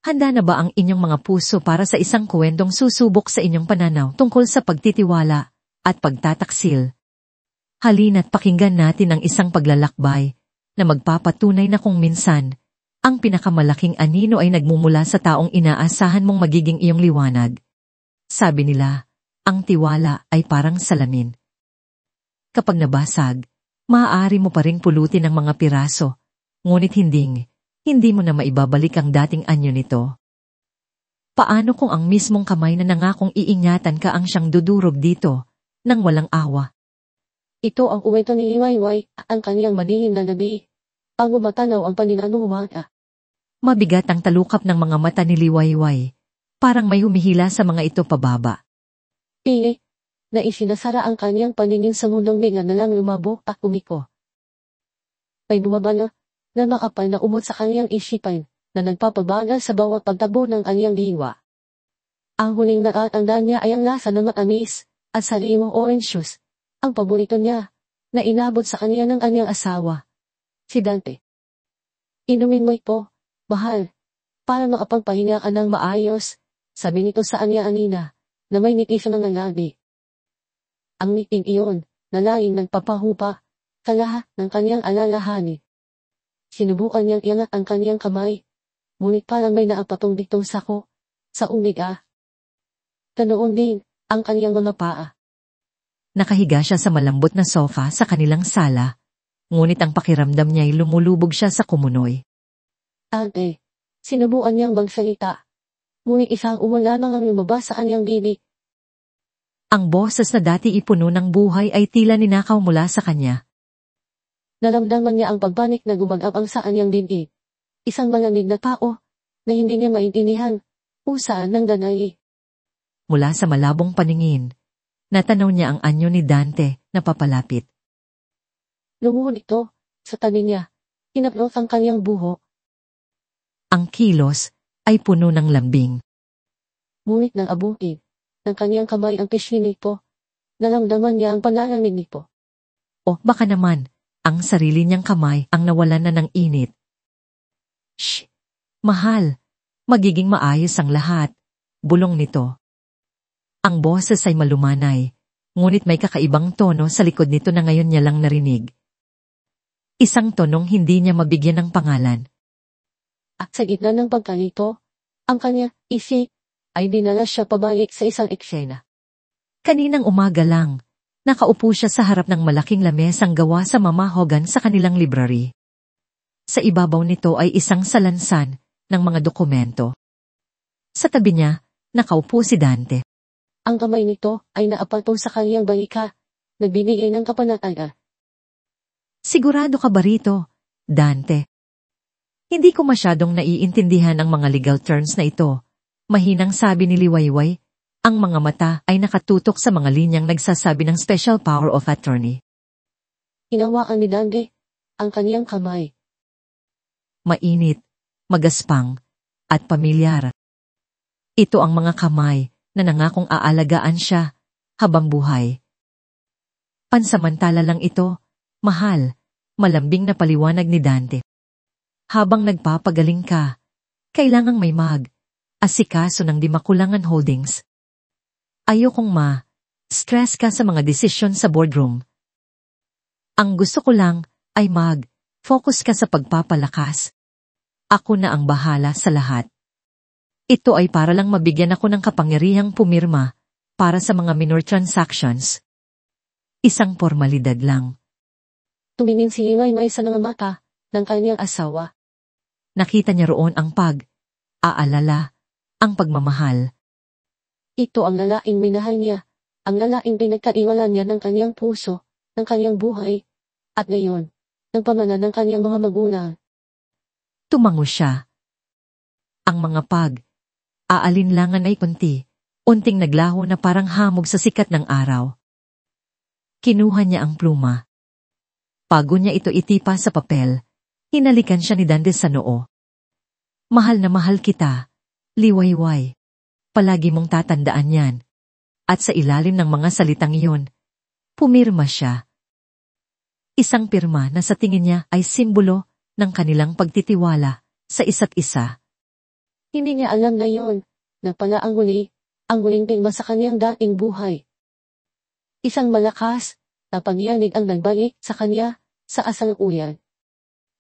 Handa na ba ang inyong mga puso para sa isang kwentong susubok sa inyong pananaw tungkol sa pagtitiwala at pagtataksil? Halina't pakinggan natin ang isang paglalakbay na magpapatunay na kung minsan, ang pinakamalaking anino ay nagmumula sa taong inaasahan mong magiging iyong liwanag. Sabi nila, ang tiwala ay parang salamin. Kapag nabasag, maaari mo pa ring pulutin ng mga piraso, ngunit hindi mo na maibabalik ang dating anyo nito. Paano kung ang mismong kamay na nangakong iingatan ka ang siyang dudurog dito, nang walang awa? Ito ang uwento ni Liwayway, ang kaniyang malihim na gabi. Ang umatanaw ang paninanumata. Mabigat ang talukap ng mga mata ni Liwayway. Parang may humihila sa mga ito pababa. Na isinasara ang kaniyang paningin sa mundong biga na lang lumabok at umiko. May bumaba na makapal na umot sa kaniyang isipan, na nagpapabagal sa bawat pagtabo ng kaniyang diwa. Ang huling natatandaan niya ay ang lasa ng matamis, at sariwang orange juice, ang paborito niya, na inabot sa kaniya ng kaniyang asawa, si Dante. Inumin mo ito, mahal, para makapagpahinga ka ng maayos, sabi nito sa kaniya anina, na may ngiti siya ng labi. Ang ngiting iyon, na laging nagpapahupa, sa lahat ng kaniyang alalahanin. Sinubukan niyang iangat ang kaniyang kamay, ngunit parang may naapatong ditong sako, sa umiga. Ganoon din, ang kaniyang mga paa. Nakahiga siya sa malambot na sofa sa kanilang sala, ngunit ang pakiramdam niya ay lumulubog siya sa kumunoy. Ate, sinubukan niyang magsalita, ngunit isang umula nang lumabas sa kaniyang bibig. Ang boses na dati ipuno ng buhay ay tila ninakaw mula sa kanya. Naramdaman niya ang pagbanik na gumagapang sa kanyang dibdib. Isang malamig na tao, na hindi niya maintindihan, kung saan nang danay. Mula sa malabong paningin, natanaw niya ang anyo ni Dante na papalapit. Lumuhod ito, sa tabi niya, hinaplos ang kanyang buho. Ang kilos ay puno ng lambing. Ngunit nang abutin, ng kanyang kamay ang pisngi nito, naramdaman niya ang panalamig nito. O baka naman, ang sarili niyang kamay ang nawalan na ng init. Shh! Mahal! Magiging maayos ang lahat. Bulong nito. Ang boses ay malumanay, ngunit may kakaibang tono sa likod nito na ngayon niya lang narinig. Isang tonong hindi niya mabigyan ng pangalan. At sa gitna ng pagkalito, ang kanya isip ay dinala siya pabalik sa isang eksena. Kaninang umaga lang, nakaupo siya sa harap ng malaking lamesang gawa sa mamahogan sa kanilang library. Sa ibabaw nito ay isang salansan ng mga dokumento. Sa tabi niya, nakaupo si Dante. Ang kamay nito ay naapatong sa kanyang balika, nagbibigay ng kapanatagan. Sigurado ka ba rito, Dante? Hindi ko masyadong naiintindihan ang mga legal terms na ito. Mahinang sabi ni Liwayway, ang mga mata ay nakatutok sa mga linyang nagsasabi ng special power of attorney. Hinawakan ni Dante ang kaniyang kamay. Mainit, magaspang, at pamilyar. Ito ang mga kamay na nangakong aalagaan siya habang buhay. Pansamantala lang ito, mahal, malambing na paliwanag ni Dante. Habang nagpapagaling ka, kailangang may asikaso ng Di Makulangan Holdings. Ayokong stress ka sa mga desisyon sa boardroom. Ang gusto ko lang ay focus ka sa pagpapalakas. Ako na ang bahala sa lahat. Ito ay para lang mabigyan ako ng kapangyarihang pumirma para sa mga minor transactions. Isang formalidad lang. Tumingin si Liwayway sa mga mata ng kanyang asawa. Nakita niya roon ang aalala, ang pagmamahal. Ito ang lalaking minahal niya, ang lalaking pinagkaiwalan niya ng kanyang puso, ng kanyang buhay, at ngayon, ng pamana ng kanyang mga magulang. Tumango siya. Ang mga aalinlangan ay unting naglaho na parang hamog sa sikat ng araw. Kinuha niya ang pluma. Bago niya ito itipa sa papel, hinalikan siya ni Dante sa noo. Mahal na mahal kita, Liwayway. Palagi mong tatandaan yan. At sa ilalim ng mga salitang iyon, pumirma siya. Isang pirma na sa tingin niya ay simbolo ng kanilang pagtitiwala sa isa't isa. Hindi niya alam na yon, na pala ang huling pigma sa kanyang dating buhay. Isang malakas na pagyanig ang nagbalik sa kanya sa asalukuyan.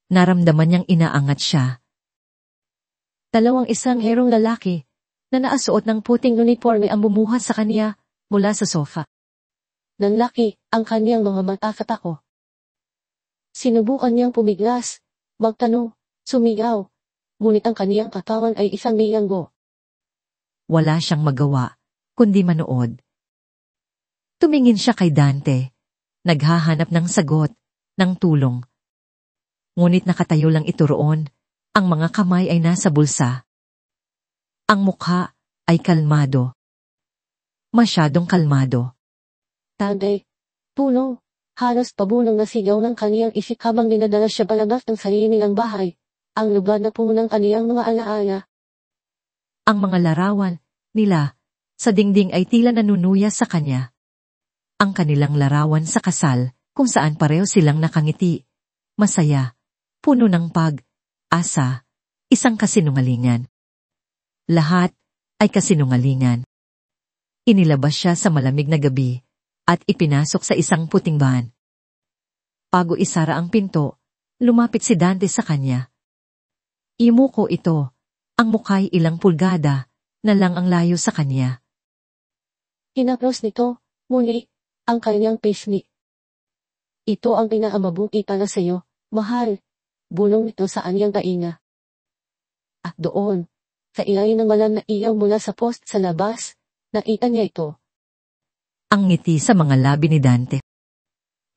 Naramdaman niyang inaangat siya. Isang herong lalaki na naasuot ng puting uniforme ang bumuhat sa kanya mula sa sofa. Nanlaki ang kanyang mga mata katako. Sinubukan niyang pumiglas, magtanong, sumigaw, ngunit ang kaniyang katawan ay isang bilanggo. Wala siyang magawa, kundi manood. Tumingin siya kay Dante, naghahanap ng sagot, ng tulong. Ngunit nakatayo lang ito roon, ang mga kamay ay nasa bulsa. Ang mukha ay kalmado. Masyadong kalmado. Dante, tulong, halos pabulong na sigaw ng kaniyang isip habang dinadala siya palabas ng sarili nilang bahay, ang lugar na puno ng kaniyang mga alaala. Ang mga larawan nila sa dingding ay tila nanunuya sa kanya. Ang kanilang larawan sa kasal, kung saan pareho silang nakangiti, masaya, puno ng pag-asa, isang kasinungalingan. Lahat ay kasinungalingan. Inilabas siya sa malamig na gabi at ipinasok sa isang puting van. Bago isara ang pinto, lumapit si Dante sa kanya. Imuko ito, ang mukha'y ilang pulgada na lang ang layo sa kanya. Hinaplos nito, muli, ang kanyang pisngi. Ito ang pinakamabuti para sa iyo, mahal, bulong nito sa anyang tainga. At doon, sa ilalim ng malam na ilaw mula sa post sa labas, nakita niya ito. Ang ngiti sa mga labi ni Dante.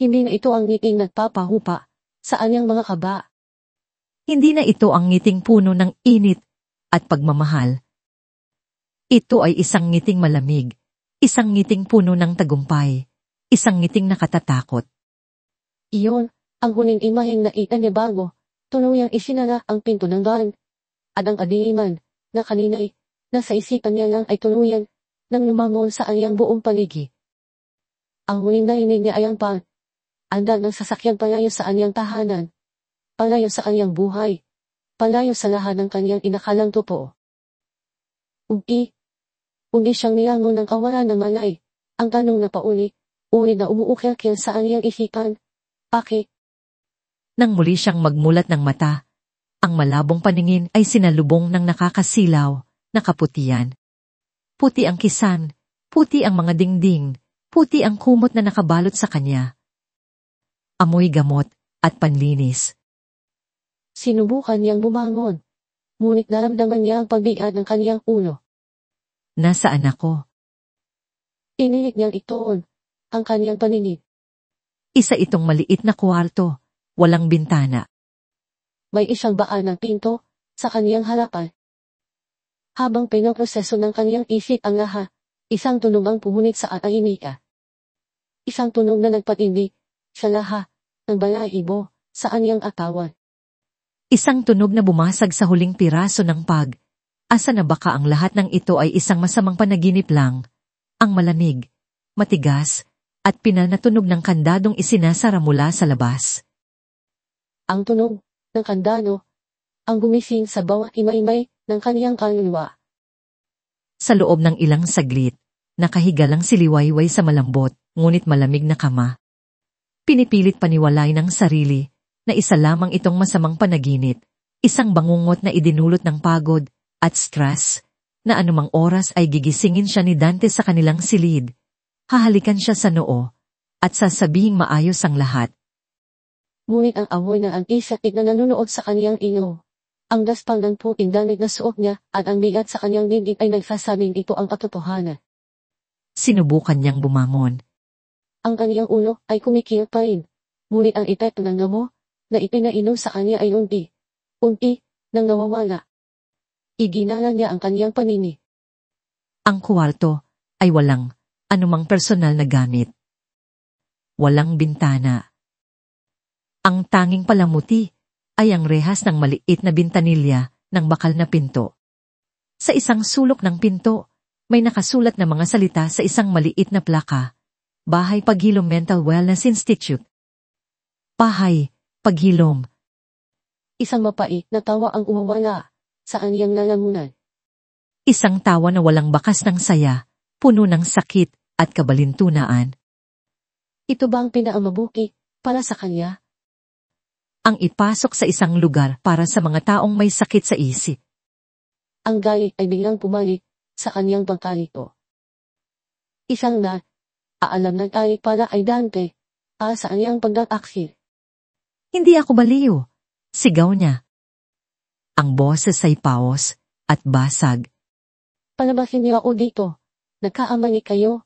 Hindi na ito ang ngiting nagpapahupa sa anyang mga kaba. Hindi na ito ang ngiting puno ng init at pagmamahal. Ito ay isang ngiting malamig, isang ngiting puno ng tagumpay, isang ngiting nakatatakot. Iyon, ang huling imaheng nakita niya bago, tuluyang isinara ang pinto ng van, at ang kadiliman, na kanina'y, nasa isipan niya lang ay tuluyan, nang lumangon sa anyang buong paligid. Ang huling narinig niya ay ang anda ng sasakyang palayo sa anyang tahanan, palayo sa kanyang buhay, palayo sa lahat ng kanyang inakalang totoo. Uli siyang nilangon ng kawalan ng malay, ang tanong na uli na umuukil-kil sa anyang isipan, bakit? Nang muli siyang magmulat ng mata, ang malabong paningin ay sinalubong ng nakakasilaw na kaputian. Puti ang kisan, puti ang mga dingding, puti ang kumot na nakabalot sa kanya. Amoy gamot at panlinis. Sinubukan niyang bumangon, ngunit naramdaman niya ang pagbigat ng kaniyang ulo. Nasaan ako? Inilig niyang itoon ang kaniyang paninig. Isa itong maliit na kwarto, walang bintana. May isang baan ng pinto sa kaniyang harapan. Habang pinoproseso ng kaniyang isip ang lahat, isang tunog ang pumunit sa atahimika. Isang tunog na nagpatindi sa lahat ng balahibo sa kaniyang atawan. Isang tunog na bumasag sa huling piraso ng asa na baka ang lahat ng ito ay isang masamang panaginip lang, ang malamig, matigas, at pinal na tunog ng kandadong isinasara mula sa labas. Ang tunog ng kandado, ang gumising sa bawat imay-imay ng kaniyang kaluluwa. Sa loob ng ilang saglit, nakahiga lang si Liwayway sa malambot, ngunit malamig na kama. Pinipilit paniwalay ng sarili na isa lamang itong masamang panaginip, isang bangungot na idinulot ng pagod at stress, na anumang oras ay gigisingin siya ni Dante sa kanilang silid, hahalikan siya sa noo, at sasabihing maayos ang lahat. Ngunit ang amoy na ang isakit na nanunood sa kaniyang ino, ang daspang ng puting damit na suot niya at ang bigat sa kaniyang dibdib ay nagsasabing ito ang katotohanan. Sinubukan niyang bumangon. Ang kaniyang ulo ay kumikil pa rin, ngunit ang epekto ng gamo na ipinainom sa kanya ay unti nang nawawala. Iginala niya ang kaniyang panini. Ang kwarto ay walang anumang personal na gamit. Walang bintana. Ang tanging palamuti ay ang rehas ng maliit na bintanilya ng bakal na pinto. Sa isang sulok ng pinto, may nakasulat na mga salita sa isang maliit na plaka. Bahay Paghilom Mental Wellness Institute. Bahay Paghilom. Isang mapait na tawa ang umawala sa aniyang lalamunan. Isang tawa na walang bakas ng saya, puno ng sakit at kabalintunaan. Ito ba ang pinakamabuti para sa kanya? Ang ipasok sa isang lugar para sa mga taong may sakit sa isip. Ang galit ay biglang pumalik sa kanyang pagkalito. Isang aalam ng galit para ay Dante, sa kanyang pagdataksir. Hindi ako baliw, sigaw niya. Ang boses ay paos at basag. Palabasin niyo ako dito. Nagkaamali kayo.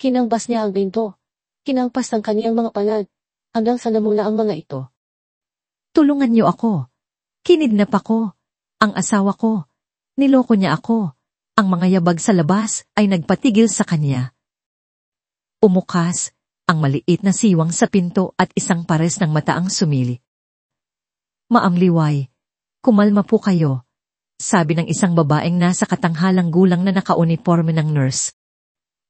Kinambas niya ang binto. Kinampas ng kaniyang mga palad. Hanggang sa namula ang mga ito. Tulungan niyo ako. Kinidnap ako. Ang asawa ko. Niloko niya ako. Ang mga yabag sa labas ay nagpatigil sa kanya. Umukas ang maliit na siwang sa pinto at isang pares ng mata ang sumili. Maamliway, kumalma po kayo. Sabi ng isang babaeng nasa katanghalang gulang na nakauniforme ng nurse.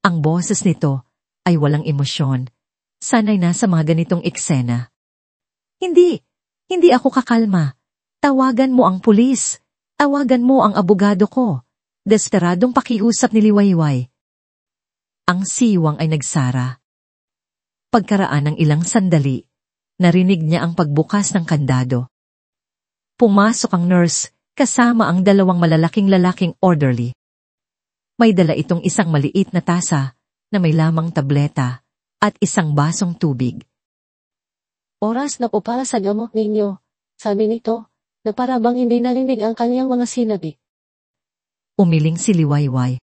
Ang boses nito ay walang emosyon. Sanay na sa mga ganitong eksena. Hindi ako kakalma. Tawagan mo ang pulis. Tawagan mo ang abogado ko. Desperadong pakiusap ni Liwayway. Ang siwang ay nagsara. Pagkaraan ng ilang sandali, narinig niya ang pagbukas ng kandado. Pumasok ang nurse, kasama ang dalawang malalaking lalaking orderly. May dala itong isang maliit na tasa na may lamang tableta at isang basong tubig. Oras na po para sa gamot ninyo, sabi nito, na para bang hindi narinig ang kanyang mga sinabi. Umiling si Liwayway.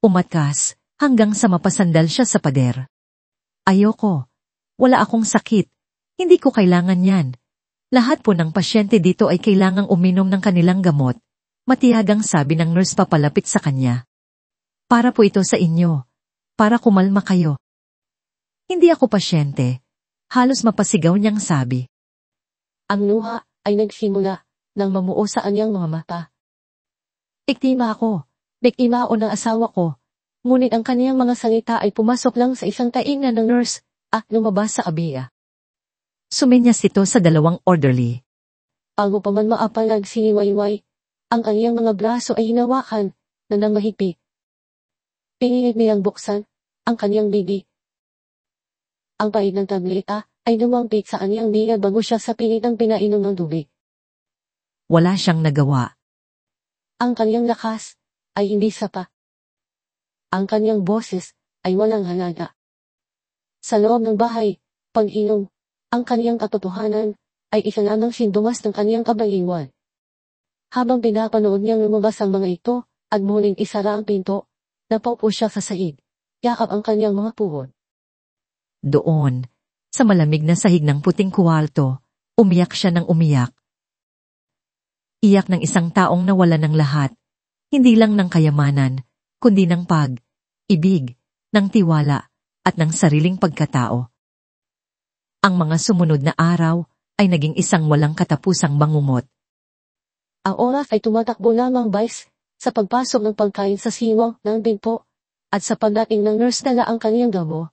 Umatras hanggang sa mapasandal siya sa pader. Ayoko. Wala akong sakit. Hindi ko kailangan yan. Lahat po ng pasyente dito ay kailangang uminom ng kanilang gamot. Matiyagang sabi ng nurse papalapit sa kanya. Para po ito sa inyo. Para kumalma kayo. Hindi ako pasyente. Halos mapasigaw niyang sabi. Ang luha ay nagsimula nang mamuo sa anyang mga mata. Biktima ako. Biktima o ng asawa ko. Ngunit ang kaniyang mga salita ay pumasok lang sa isang tainga ng nurse at lumabas sa abiya. Sumenyas ito sa dalawang orderly. Bago pa man maapalag si Liwayway, ang kaniyang mga braso ay hinawakan na nang mahigpit. Pinilit niyang buksan ang kaniyang bibi. Ang pait ng tableta ay lumampit sa kaniyang dila bago siya sa pilitang pinainom ng tubig. Wala siyang nagawa. Ang kaniyang lakas ay hindi sapa. Ang kaniyang boses ay walang halaga. Sa loob ng bahay, pag-inom, ang kaniyang katotohanan ay isa lamang sindumas ng kaniyang kabaliwan. Habang pinapanood niyang lumabas ang mga ito at muling isara ang pinto, napaupo siya sa saig, yakap ang kaniyang mga puhod. Doon, sa malamig na sahig ng puting kuwarto, umiyak siya ng umiyak. Iyak ng isang taong nawala ng lahat, hindi lang ng kayamanan, kundi ng pag-ibig, ng tiwala, at ng sariling pagkatao. Ang mga sumunod na araw ay naging isang walang katapusang bangungot. Ang oras ay tumatakbo lamang sa pagpasok ng pagkain sa siwang ng pinto at sa pagdating ng nurse na ang kaniyang gamo.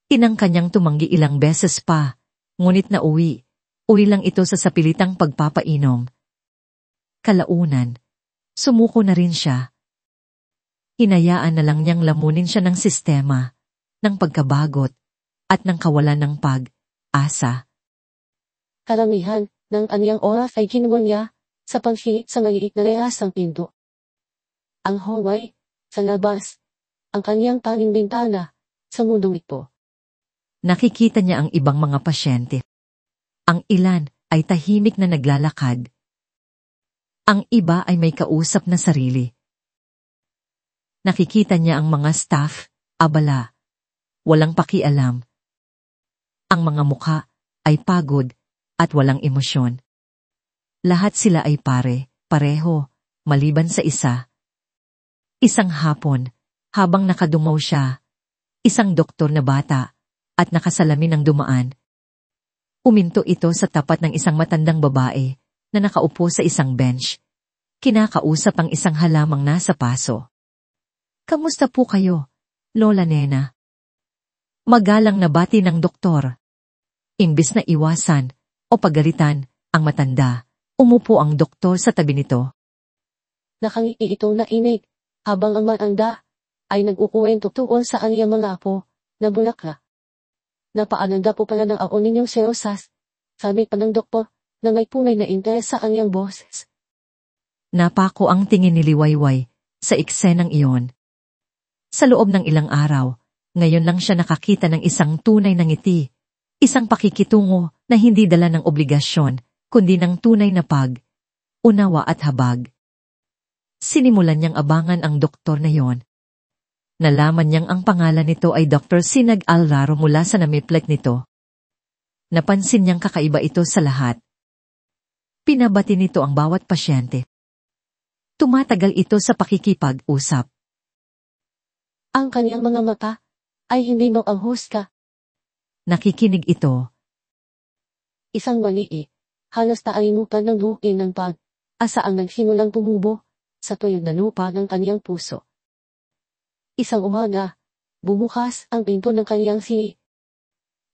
Tinangka niyang tumanggi ilang beses pa, ngunit nauwi lang ito sa sapilitang pagpapainom. Kalaunan, sumuko na rin siya. Hinayaan na lang niyang lamunin siya ng sistema, ng pagkabagot, at ng kawalan ng pag-asa. Karamihan ng kaniyang oras ay kinuha niya sa pagsilip sa maliit na rehas ng pinto. Ang hallway, sa labas, ang kaniyang tanging bintana, sa mundong ito. Nakikita niya ang ibang mga pasyente. Ang ilan ay tahimik na naglalakad. Ang iba ay may kausap na sarili. Nakikita niya ang mga staff, abala, walang pakialam. Ang mga mukha ay pagod at walang emosyon. Lahat sila ay pareho, maliban sa isa. Isang hapon, habang nakadungaw siya, isang doktor na bata, at nakasalamin ng dumaan. Uminto ito sa tapat ng isang matandang babae na nakaupo sa isang bench. Kinakausap ang isang halamang nasa paso. Kamusta po kayo, Lola Nena? Magalang na bati ng doktor. Imbis na iwasan o pagalitan ang matanda, umupo ang doktor sa tabi nito. Nakangiti itong nainig, habang ang matanda ay nag-ukuwento tungkol sa kanyang mga apo na bulakla. Napaalanda po pala ng ako ninyong serosas, sabi pa ng doktor na may punay na interes sa kanyang boses. Napako ang tingin ni Liwayway sa eksenang iyon. Sa loob ng ilang araw, ngayon lang siya nakakita ng isang tunay na ngiti, isang pakikitungo na hindi dala ng obligasyon, kundi ng tunay na unawa at habag. Sinimulan niyang abangan ang doktor na yon. Nalaman niyang ang pangalan nito ay Dr. Sinag Alvaro mula sa namiplet nito. Napansin niyang kakaiba ito sa lahat. Pinabati nito ang bawat pasyente. Tumatagal ito sa pakikipag-usap. Ang kanyang mga mata ay hindi maanghusga. Nakikinig ito. Isang mali halos taalimutan ng bukin ng asa ang nagsimulang tumubo sa tuyod na lupa ng kanyang puso. Isang umaga, bumukas ang pinto ng kanyang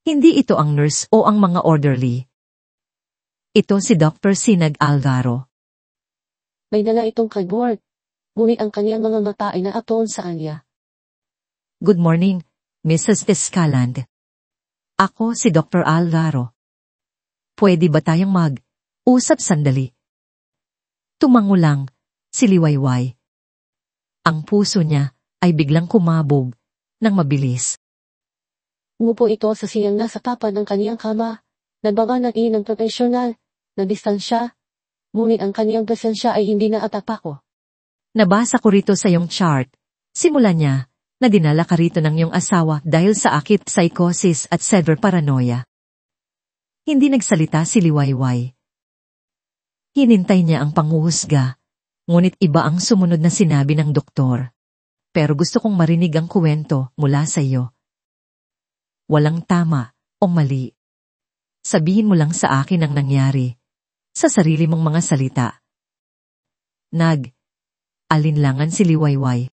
Hindi ito ang nurse o ang mga orderly. Ito si Dr. Sinag Alvaro. May dala itong cardboard, ngunit ang kanyang mga mata ay naatoon sa kanya. Good morning, Mrs. Escaland. Ako si Dr. Alvaro. Pwede ba tayong mag-usap sandali? Tumango lang, si Liwayway. Ang puso niya ay biglang kumabog ng mabilis. Umupo ito sa siyang nasa tapat ng kanyang kama, nagbabanagi ng profesional na distansya, ngunit ang kanyang presensya ay hindi na atapako. Nabasa ko rito sa iyong chart, simula niya, na dinala ka rito ng iyong asawa dahil sa akit psychosis at severe paranoia. Hindi nagsalita si Liwayway. Hinintay niya ang panghuhusga, ngunit iba ang sumunod na sinabi ng doktor. Pero gusto kong marinig ang kuwento mula sa iyo. Walang tama o mali. Sabihin mo lang sa akin ang nangyari, sa sarili mong mga salita. Alinlangan si Liwayway.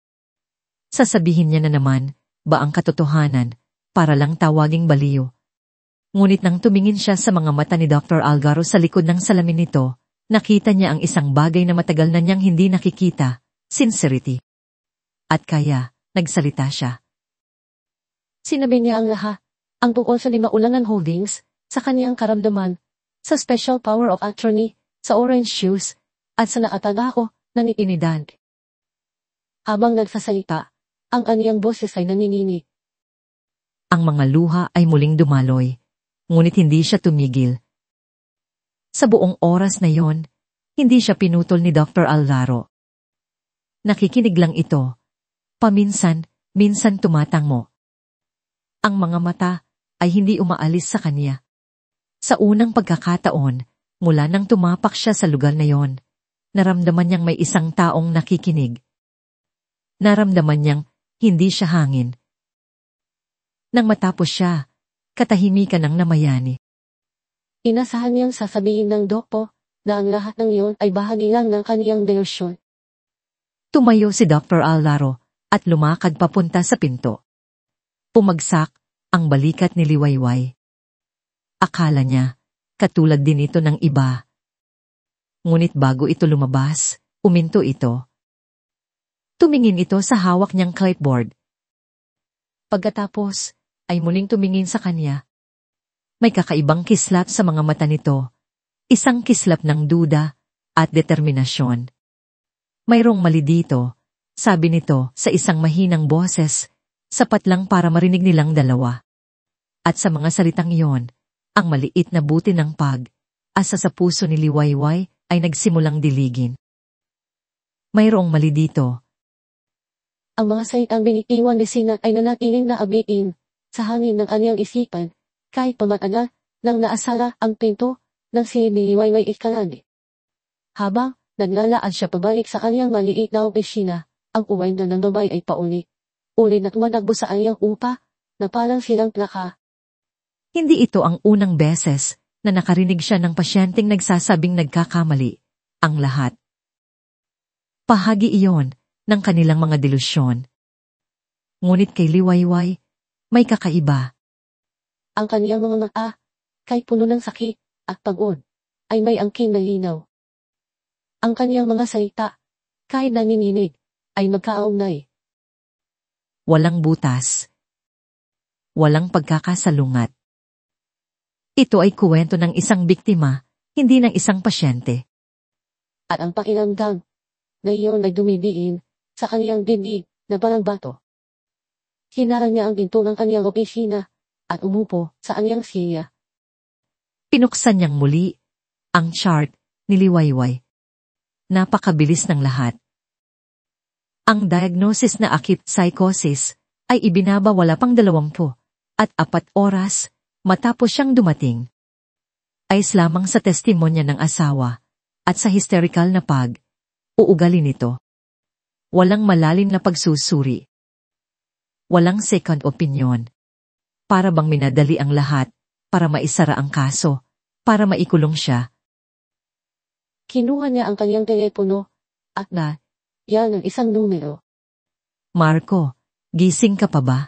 Sasabihin niya na naman, ba ang katotohanan, para lang tawaging baliw. Ngunit nang tumingin siya sa mga mata ni Dr. Alvaro sa likod ng salamin nito, nakita niya ang isang bagay na matagal na niyang hindi nakikita, sincerity. At kaya, nagsalita siya. Sinabi niya ang lahat, ang tungkol sa 5 Ulangan Holdings, sa kaniyang karamdaman, sa special power of attorney, sa orange shoes, at sa nakatagako na ni Trinidad. Habang nagsasalita, ang kaniyang boses ay nanginginig. Ang mga luha ay muling dumaloy, ngunit hindi siya tumigil. Sa buong oras na yon, hindi siya pinutol ni Dr. Alvaro. Nakikinig lang ito. Paminsan-minsan tumatango. Ang mga mata ay hindi umaalis sa kanya. Sa unang pagkakataon, mula nang tumapak siya sa lugar na yon, naramdaman niyang may isang taong nakikinig. Naramdaman niyang hindi siya hangin. Nang matapos siya, katahimikan ang namayani. Inasahan niyang sasabihin ng doktor na ang lahat ng iyon ay bahagi lang ng kaniyang delusyon. Tumayo si Dr. Alvaro at lumakad papunta sa pinto. Pumagsak ang balikat ni Liwayway. Akala niya, katulad din ito ng iba. Ngunit bago ito lumabas, uminto ito. Tumingin ito sa hawak niyang clipboard. Pagkatapos, ay muling tumingin sa kanya. May kakaibang kislap sa mga mata nito, isang kislap ng duda at determinasyon. Mayroong mali dito, sabi nito sa isang mahinang boses, sapat lang para marinig nilang dalawa. At sa mga salitang iyon, ang maliit na buti ng asa sa puso ni Liwayway ay nagsimulang diligin. Mayroong mali dito. Ang mga salitang binitiwan ni Sinag ay nanatiling naabiin sa hangin ng kanyang isipan, kahit pamatagal nang naasara ang pinto ng si Liwayway Escaland. Habang naglalaan siya pabalik sa kanyang maliit na opisina, ang uway na ng babae ay paulit na tumanagbo sa kanyang upa na parang silang plaka. Hindi ito ang unang beses na nakarinig siya ng pasyenteng nagsasabing nagkakamali ang lahat. Bahagi iyon ng kanilang mga delusyon. Ngunit kay Liwayway, may kakaiba. Ang kaniyang mga mata, kahit puno ng sakit at pagod, ay may angking na linaw. Ang kaniyang mga salita, kahit nanginginig, ay magkaugnay. Walang butas. Walang pagkakasalungat. Ito ay kuwento ng isang biktima, hindi ng isang pasyente. At ang pakiramdam na iyon ay dumidiin sa kaniyang dibdib na parang bato. Hinarang niya ang pinto ng kaniyang opisina at umupo sa kaniyang silya. Pinuksan niyang muli ang chart ni Liwayway. Napakabilis ng lahat. Ang diagnosis na acute psychosis ay ibinabawala pang 24 oras matapos siyang dumating. Ayos lamang sa testimonya ng asawa at sa hysterical na uugali nito. Walang malalim na pagsusuri. Walang second opinion. Para bang minadali ang lahat para maisara ang kaso, para maikulong siya. Kinuha niya ang kanyang telepono at yan ang isang numero. Marco, gising ka pa ba?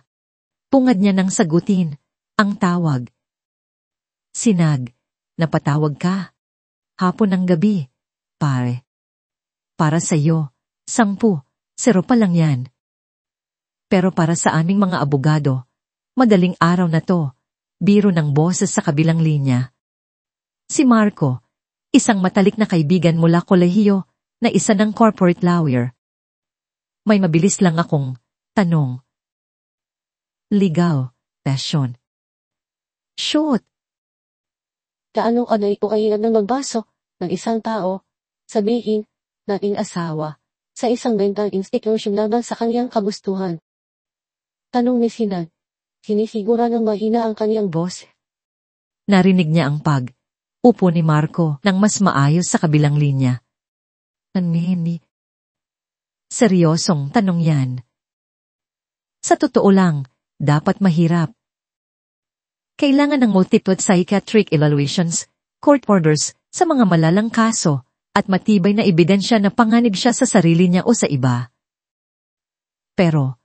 Pungad niya nang sagutin ang tawag. Sinag, napatawag ka. Hapon ng gabi, pare. Para sa'yo, 10, 0 pa lang yan. Pero para sa aming mga abogado, madaling araw na to, biro ng boses sa kabilang linya. Si Marco, isang matalik na kaibigan mula kolehiyo na isa ng corporate lawyer. May mabilis lang akong tanong. Legal, passion. Shoot! Kaano ka na ipukailan ng magbaso ng isang tao, sabihin, nating asawa, sa isang mental institution laban sa kanyang kagustuhan? Tanong ni Sinag, sinisigura ng mahina ang kanyang boss. Narinig niya ang upo ni Marco nang mas maayos sa kabilang linya. Hindi. Seryosong tanong yan. Sa totoo lang, dapat mahirap. Kailangan ng multiple psychiatric evaluations, court orders, sa mga malalang kaso, at matibay na ebidensya na panganib siya sa sarili niya o sa iba. Pero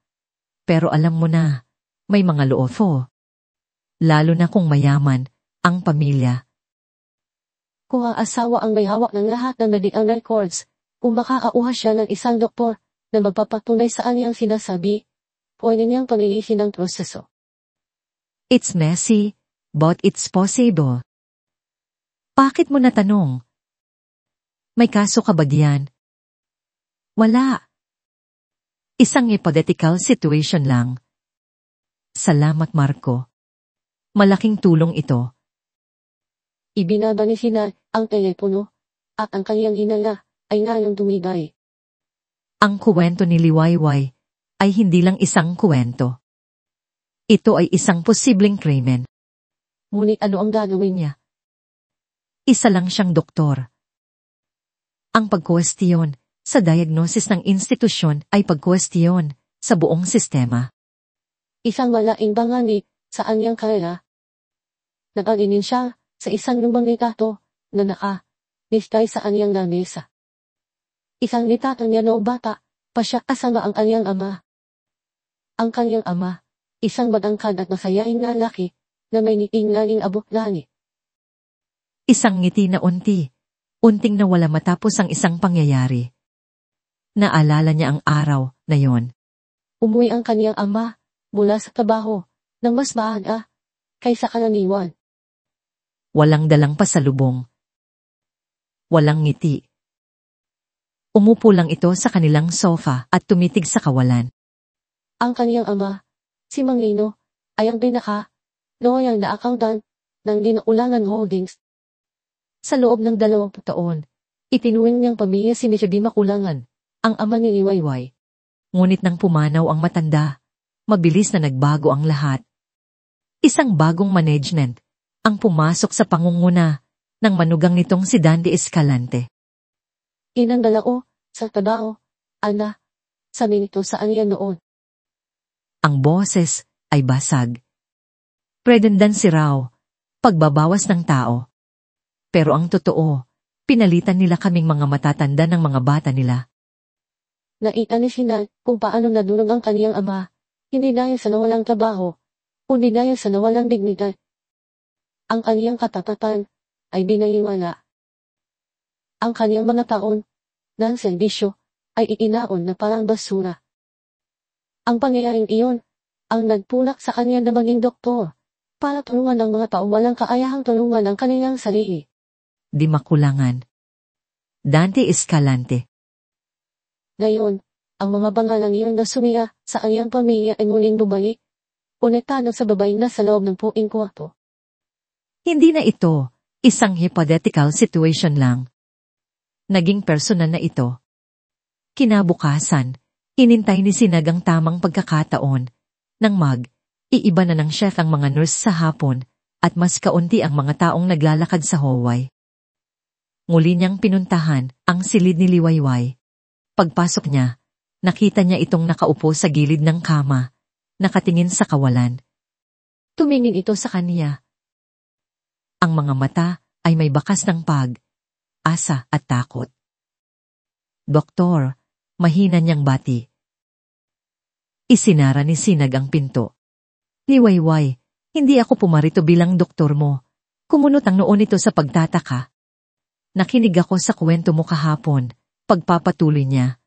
alam mo na, may mga loofo. Lalo na kung mayaman ang pamilya. Kung ang asawa ang may hawak ng lahat ng medical records, kung makakauha siya ng isang doktor na magpapatunay sa kanyang sinasabi, pwede niyang pamilisin ang proseso. It's messy, but it's possible. Bakit mo natanong? May kaso ka ba diyan? Wala. Isang hypothetical situation lang. Salamat, Marco. Malaking tulong ito. Ibinaba ni Sinag ang telepono at ang kanyang hinala ay ngayong tumibay. Ang kuwento ni Liwayway ay hindi lang isang kuwento. Ito ay isang posibleng krimen. Ngunit ano ang gagawin niya? Isa lang siyang doktor. Ang pagkwestiyon sa diagnosis ng institusyon ay pagkwestiyon sa buong sistema. Isang malaking bangani sa kanyang karera. Nakalinin siya sa isang lumang litrato na naka-listay sa kanyang lamesa. Isang litrato niya noong bata, pa siya kasama ang kanyang ama. Ang kanyang ama, isang matangkad at masayaing lalaki na may ngiting laling abot langit. Isang ngiti na unting nawala matapos ang isang pangyayari. Naalala niya ang araw na yon. Umuwi ang kanyang ama mula sa trabaho ng mas maaga kaysa karaniwan. Walang dalang pasalubong. Walang ngiti. Umupo lang ito sa kanilang sofa at tumitig sa kawalan. Ang kanyang ama, si Mang Lino, ay ang loyal na accountant ng Dinaulangan Holdings. Sa loob ng 20 taon, itinuwing niyang pamilya si Mr. Makulangan, ang ama ni Liwayway. Ngunit nang pumanaw ang matanda, mabilis na nagbago ang lahat. Isang bagong management ang pumasok sa pangunguna ng manugang nitong si Dandy Escalante. Inanggal ako sa trabaho, sabi nito sa anya noon. Ang boses ay basag. Redundancy raw, pagbabawas ng tao. Pero ang totoo, pinalitan nila kaming mga matatanda ng mga bata nila. Nakita ni Sinag kung paano nadurog ang kaniyang ama, hindi dahil sa nawalang trabaho, kundi dahil sa nawalang dignidad. Ang kaniyang katatatan ay binaliwala. Ang kaniyang mga taon ng serbisyo ay itinaon na parang basura. Ang pangyayaring iyon, ang nagpulak sa kanya na maging doktor, para tulungan ang mga taong walang kaayahang tulungan ang kanilang sarili. Di makulangan. Dante Escalante. Ngayon, ang mga bangalang iyon na sumiya sa kanyang pamilya ay muling bumalik, konektado sa babae na sa loob ng puing kwarto. Hindi na ito isang hypothetical situation lang. Naging personal na ito. Kinabukasan, inintay ni Sinag ang tamang pagkakataon nang iiba na ng chef ang mga nurse sa hapon at mas kaunti ang mga taong naglalakad sa hallway. Muli niyang pinuntahan ang silid ni Liwayway. Pagpasok niya, nakita niya itong nakaupo sa gilid ng kama, nakatingin sa kawalan. Tumingin ito sa kanya. Ang mga mata ay may bakas ng asa at takot. Doktor, mahina niyang bati. Isinara ni Sinag ang pinto. Liwayway, hindi ako pumarito bilang doktor mo. Kumunot ang noo nito sa pagtataka. Nakinig ako sa kwento mo kahapon, pagpapatuloy niya.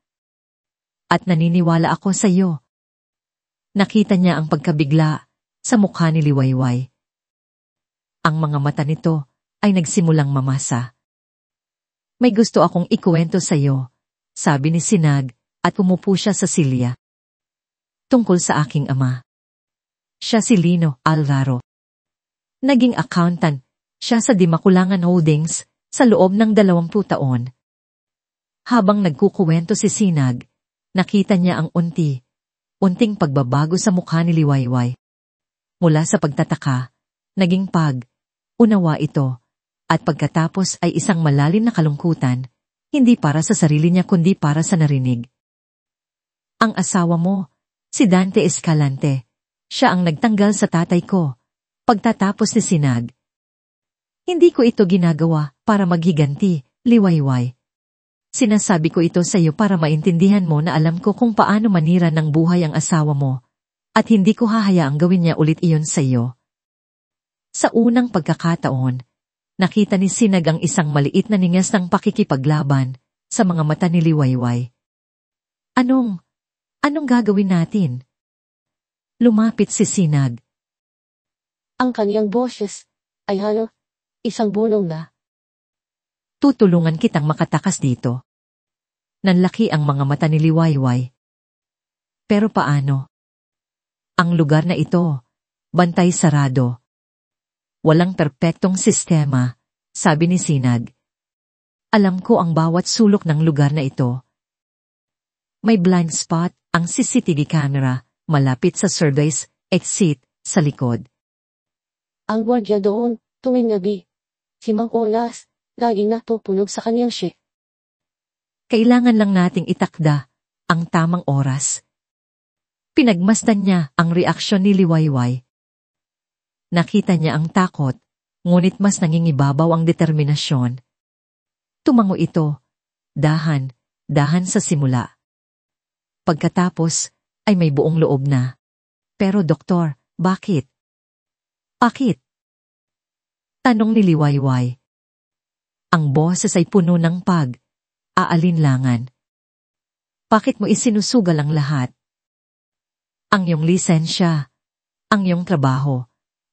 At naniniwala ako sa iyo. Nakita niya ang pagkabigla sa mukha ni Liwayway. Ang mga mata nito ay nagsimulang mamasa. May gusto akong ikuwento sa iyo, sabi ni Sinag at umupo siya sa silya. Tungkol sa aking ama. Siya si Lino Alvaro. Naging accountant siya sa Di Makulangan Holdings sa loob ng 20 taon. Habang nagkukuwento si Sinag, nakita niya ang unting pagbabago sa mukha ni Liwayway. Mula sa pagtataka, naging unawa ito, at pagkatapos ay isang malalim na kalungkutan, hindi para sa sarili niya kundi para sa narinig. Ang asawa mo, si Dante Escalante, siya ang nagtanggal sa tatay ko, pagtatapos ni Sinag. Hindi ko ito ginagawa para maghiganti, Liwayway. Sinasabi ko ito sa iyo para maintindihan mo na alam ko kung paano manira ng buhay ang asawa mo, at hindi ko hahayaang gawin niya ulit iyon sa iyo. Sa unang pagkakataon, nakita ni Sinag ang isang maliit na ningas ng pakikipaglaban sa mga mata ni Liwayway. Anong gagawin natin? Lumapit si Sinag. Ang kaniyang boses ay isang bulong na. Tutulungan kitang makatakas dito. Nanlaki ang mga mata ni Liwayway. Pero paano? Ang lugar na ito, bantay sarado. Walang perpektong sistema, sabi ni Sinag. Alam ko ang bawat sulok ng lugar na ito. May blind spot ang CCTV camera malapit sa service exit sa likod. Ang gwardiya doon, tuwing gabi. Si Mang Olas, laging natutunog sa kanyang shift. Kailangan lang nating itakda ang tamang oras. Pinagmasdan niya ang reaksyon ni Liwayway. Nakita niya ang takot, ngunit mas nangingibabaw ang determinasyon. Tumango ito, dahan sa simula. Pagkatapos, ay may buong loob na. Pero doktor, bakit? Bakit? Tanong ni Liwayway. Ang boses ay puno ng aalinlangan. Bakit mo isinusugal ang lahat? Ang iyong lisensya, ang iyong trabaho,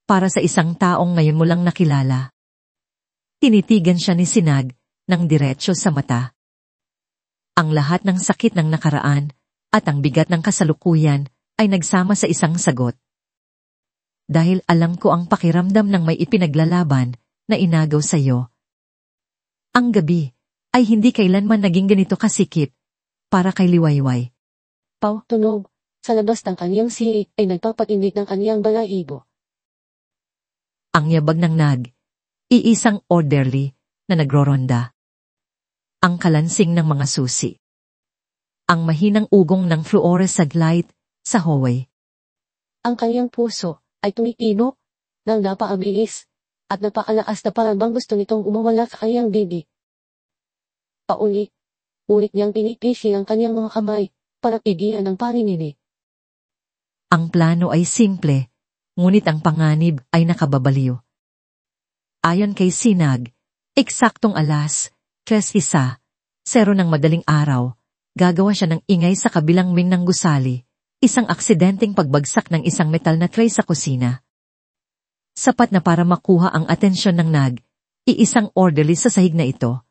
para sa isang taong ngayon mo lang nakilala. Tinitigan siya ni Sinag ng diretsyo sa mata. Ang lahat ng sakit ng nakaraan at ang bigat ng kasalukuyan ay nagsama sa isang sagot. Dahil alam ko ang pakiramdam ng may ipinaglalaban na inagaw sa iyo. Ang gabi ay hindi kailanman naging ganito kasikip para kay Liwayway. Tunog sa labas ng kaniyang siri ay nagpapatindig ng kaniyang balahibo. Ang yabag ng iisang orderly na nagroronda. Ang kalansing ng mga susi. Ang mahinang ugong ng fluorescent light sa hallway. Ang kaniyang puso ay tumitibok ng napakabilis at napakalakas na parang bang gusto nitong umawala sa kaniyang bibi. Ulit niyang pinipisi ang kaniyang mga kamay para pigilan ang paninili. Ang plano ay simple, ngunit ang panganib ay nakababaliw. Ayon kay Sinag, eksaktong 3:01 ng madaling araw, gagawa siya ng ingay sa kabilang wing ng gusali, isang aksidenteng pagbagsak ng isang metal na tray sa kusina. Sapat na para makuha ang atensyon ng iisang orderly sa sahig na ito.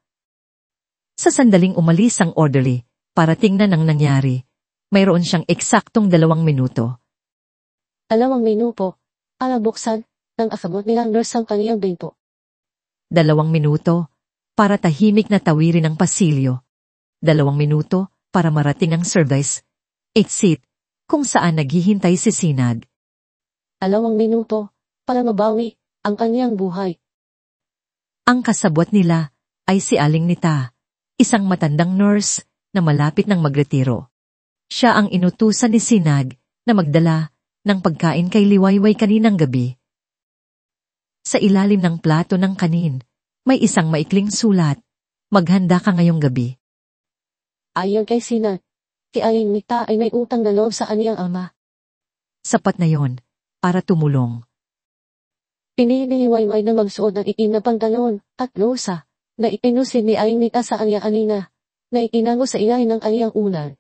Sa sandaling umalis ang orderly, para tingnan ang nangyari, mayroon siyang eksaktong 2 minuto. 2 minuto, para buksan, ng asabot nilang nurse ang kaniyang bento. 2 minuto, para tahimik na tawirin ang pasilyo. 2 minuto, para marating ang service exit, kung saan naghihintay si Sinag. 2 minuto, para mabawi ang kaniyang buhay. Ang kasabot nila ay si Aling Nita, isang matandang nurse na malapit ng magretiro. Siya ang inutusan ni Sinag na magdala ng pagkain kay Liwayway kaninang gabi. Sa ilalim ng plato ng kanin, may isang maikling sulat, "Maghanda ka ngayong gabi." Ayon kay Sinag, si Aling Nita ay may utang na loob sa kaniyang ama. Sapat na yon para tumulong. Pinili ni Wayway na magsuot ng itim na pantalon at blusa na ipinusin ni Aling Nita sa kanyang anina na itinango sa ilalim ng kaniyang unan.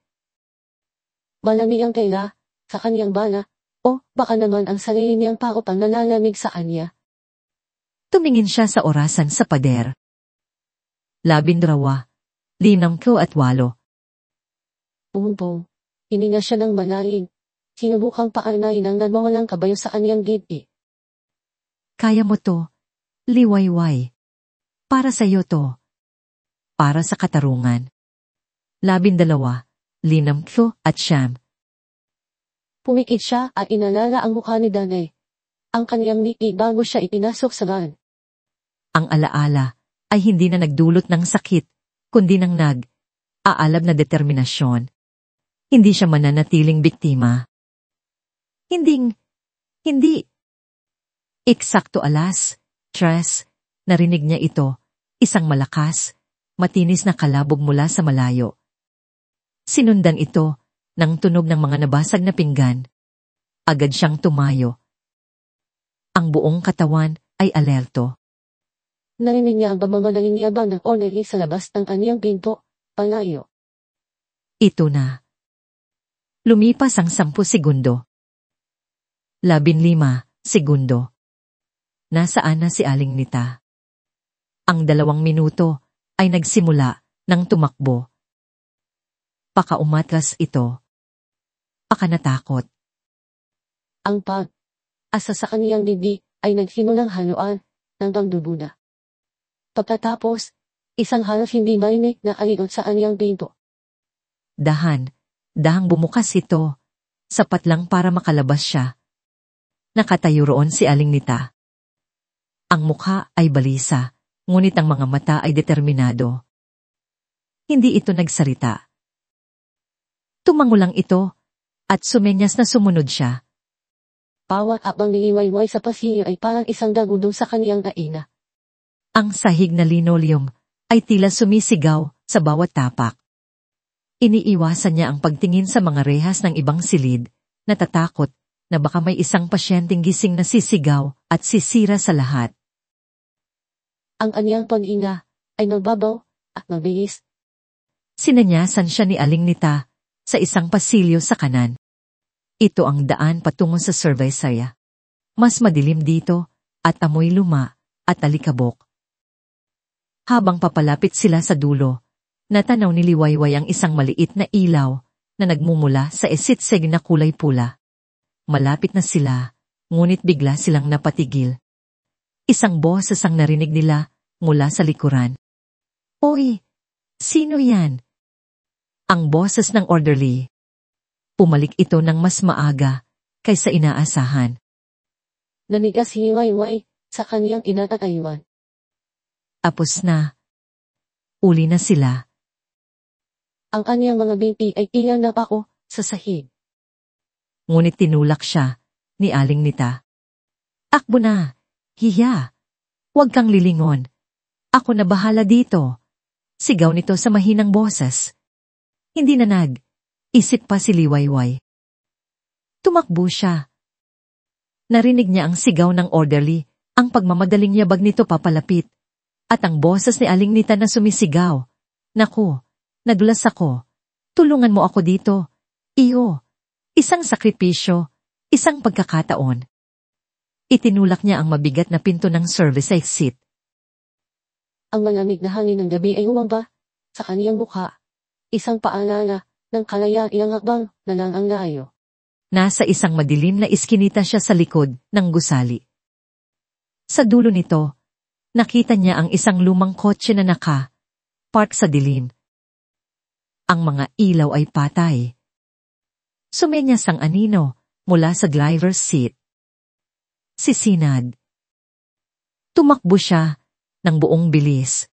Malamig ang tela sa kaniyang bala o baka naman ang sarili niyang pako pang nalalamig sa kanya. Tumingin siya sa orasan sa pader. 12, 58. Pumpong, hininga siya ng malalim. Sinubukang paanayin ang nagmawalang kabayo sa kaniyang dibdib. Kaya mo to, Liwayway. Para sa iyo to. Para sa katarungan. 12, 59. Pumikit siya at inalala ang mukha ni Danay. Ang kaniyang ngiti bago siya ipinasok sa van. Ang alaala ay hindi na nagdulot ng sakit, kundi ng aalab na determinasyon. Hindi siya mananatiling biktima. Hindi. Eksakto alas, 3, narinig niya ito, isang malakas, matinis na kalabog mula sa malayo. Sinundan ito ng tunog ng mga nabasag na pinggan. Agad siyang tumayo. Ang buong katawan ay alerto. Narinig niya ang pamamagaling yabang ng orderly sa labas ng kaniyang pinto, palayo. Ito na. Lumipas ang 10 segundo. 15 segundo. Nasaan na si Aling Nita? Ang 2 minuto ay nagsimula ng tumakbo. Pakaumatras ito. Pakanatakot. Ang asa sa kaniyang dibdib ay nagsimulang haluan ng pagdududa. Pagkatapos, isang halaf hindi marinig na aligot sa kaniyang pinto. Dahang bumukas ito, sapat lang para makalabas siya. Nakatayo roon si Aling Nita. Ang mukha ay balisa, ngunit ang mga mata ay determinado. Hindi ito nagsalita. Tumango lang ito, at sumenyas na sumunod siya. Bawat abang ni Liwayway sa pasilyo ay parang isang dagundong sa kaniyang kaina. Ang sahig na linoleum ay tila sumisigaw sa bawat tapak. Iniiwasan niya ang pagtingin sa mga rehas ng ibang silid, natatakot na baka may isang pasyenteng gising na sisigaw at sisira sa lahat. Ang kaniyang pag-ina ay nagbabaw at mabilis. Sinanyasan siya ni Aling Nita sa isang pasilyo sa kanan. Ito ang daan patungo sa service area. Mas madilim dito at amoy luma at alikabok. Habang papalapit sila sa dulo, natanaw ni Liwayway ang isang maliit na ilaw na nagmumula sa esitseg na kulay pula. Malapit na sila, ngunit bigla silang napatigil. Isang boses ang narinig nila mula sa likuran. "Oy, sino yan?" Ang boses ng orderly. Pumalik ito ng mas maaga kaysa inaasahan. Nanigas si Liwayway sa kaniyang inatatayuan. Tapos na. Uli na sila. Ang kaniyang mga binti ay tila napako sa sahig. Ngunit tinulak siya ni Aling Nita. "Akbo na, hiya. Huwag kang lilingon. Ako na bahala dito." Sigaw nito sa mahinang boses. Hindi na isip pa si Liwayway. Tumakbo siya. Narinig niya ang sigaw ng orderly, ang pagmamadaling yabag nito papalapit, at ang boses ni Aling Nita na sumisigaw. "Naku, nadulas ako. Tulungan mo ako dito. Iyo. Isang sakripisyo, isang pagkakataon. Itinulak niya ang mabigat na pinto ng service exit. Ang malamig na hangin ng gabi ay umamba sa kaniyang mukha. Isang paalala ng kalayaan hakbang na lang ang layo. Nasa isang madilim na iskinita siya sa likod ng gusali. Sa dulo nito, nakita niya ang isang lumang kotse na park sa dilim. Ang mga ilaw ay patay. Sumenyas ang anino mula sa driver's seat. Si Sinag. Tumakbo siya ng buong bilis.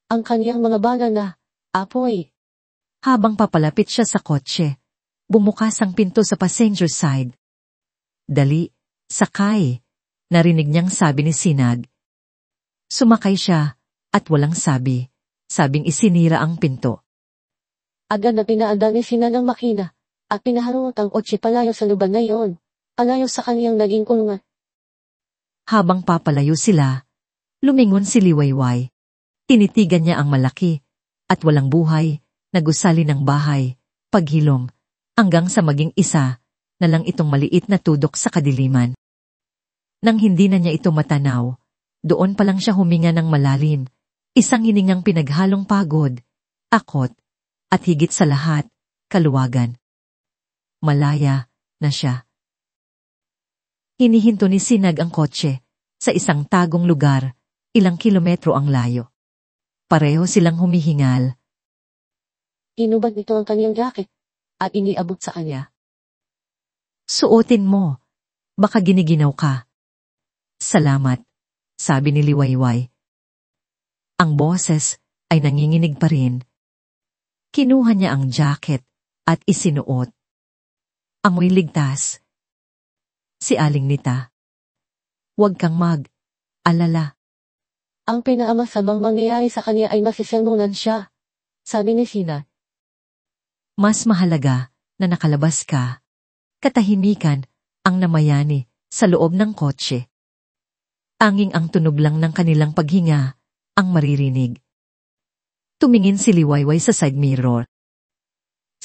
Ang kaniyang mga bala na apoy. Habang papalapit siya sa kotse, bumukas ang pinto sa passenger side. Dali, sakay, narinig niyang sabi ni Sinag. Sumakay siya at walang sabing isinira ang pinto. Agad na pinaanda ni Sinag ang makina at pinaharungot ang kotse palayo sa luban na iyon, palayo sa kaniyang naging kulungan. Habang papalayo sila, lumingon si Liwayway. Tinitigan niya ang malaki at walang buhay na gusali ng bahay, paghilom, hanggang sa maging isa na lang itong maliit na tudok sa kadiliman. Nang hindi na niya ito matanaw, doon pa lang siya huminga ng malalim, isang hiningang pinaghalong pagod, akot, at higit sa lahat, kaluwagan. Malaya na siya. Hinihinto ni Sinag ang kotse sa isang tagong lugar, ilang kilometro ang layo. Pareho silang humihingal. Inubad nito ang kaniyang jacket at iniabot sa kanya. Suotin mo. Baka giniginaw ka. Salamat, sabi ni Liwayway. Ang boses ay nanginginig pa rin. Kinuha niya ang jacket at isinuot. Amoy ligtas. Si Aling Nita. Huwag kang alala. Ang pinakamasamang mangyayari sa kanya ay masiselmunan siya, sabi ni Sina. Mas mahalaga na nakalabas ka. Katahimikan ang namayani sa loob ng kotse. Tanging ang tunog lang ng kanilang paghinga ang maririnig. Tumingin si Liwayway sa side mirror.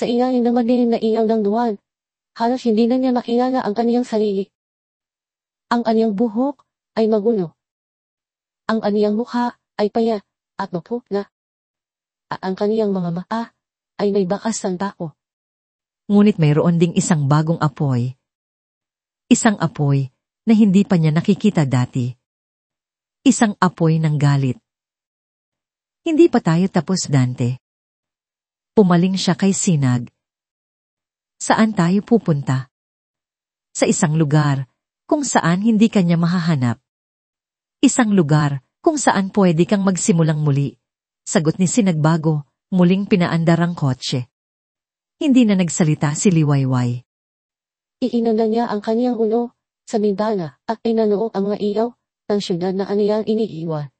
Sa ilalim ng madilim na ilaw ng duwan, halos hindi na niya makilala ang kaniyang sarili. Ang kaniyang buhok ay magulo. Ang kaniyang mukha ay paya at mapuk na. At ang kaniyang mga mata ay may bakas ng tako. Ngunit mayroon ding isang bagong apoy. Isang apoy na hindi pa niya nakikita dati. Isang apoy ng galit. Hindi pa tayo tapos, Dante. Pumaling siya kay Sinag. Saan tayo pupunta? Sa isang lugar kung saan hindi kanya mahahanap. Isang lugar kung saan pwede kang magsimulang muli. Sagot ni Sinag bago muling pinaandar ang kotse. Hindi na nagsalita si Liwayway. Iinanda niya ang kaniyang ulo sa bintana at pinanuot ang mga ilaw ng syudad na kaniyang iniiwan.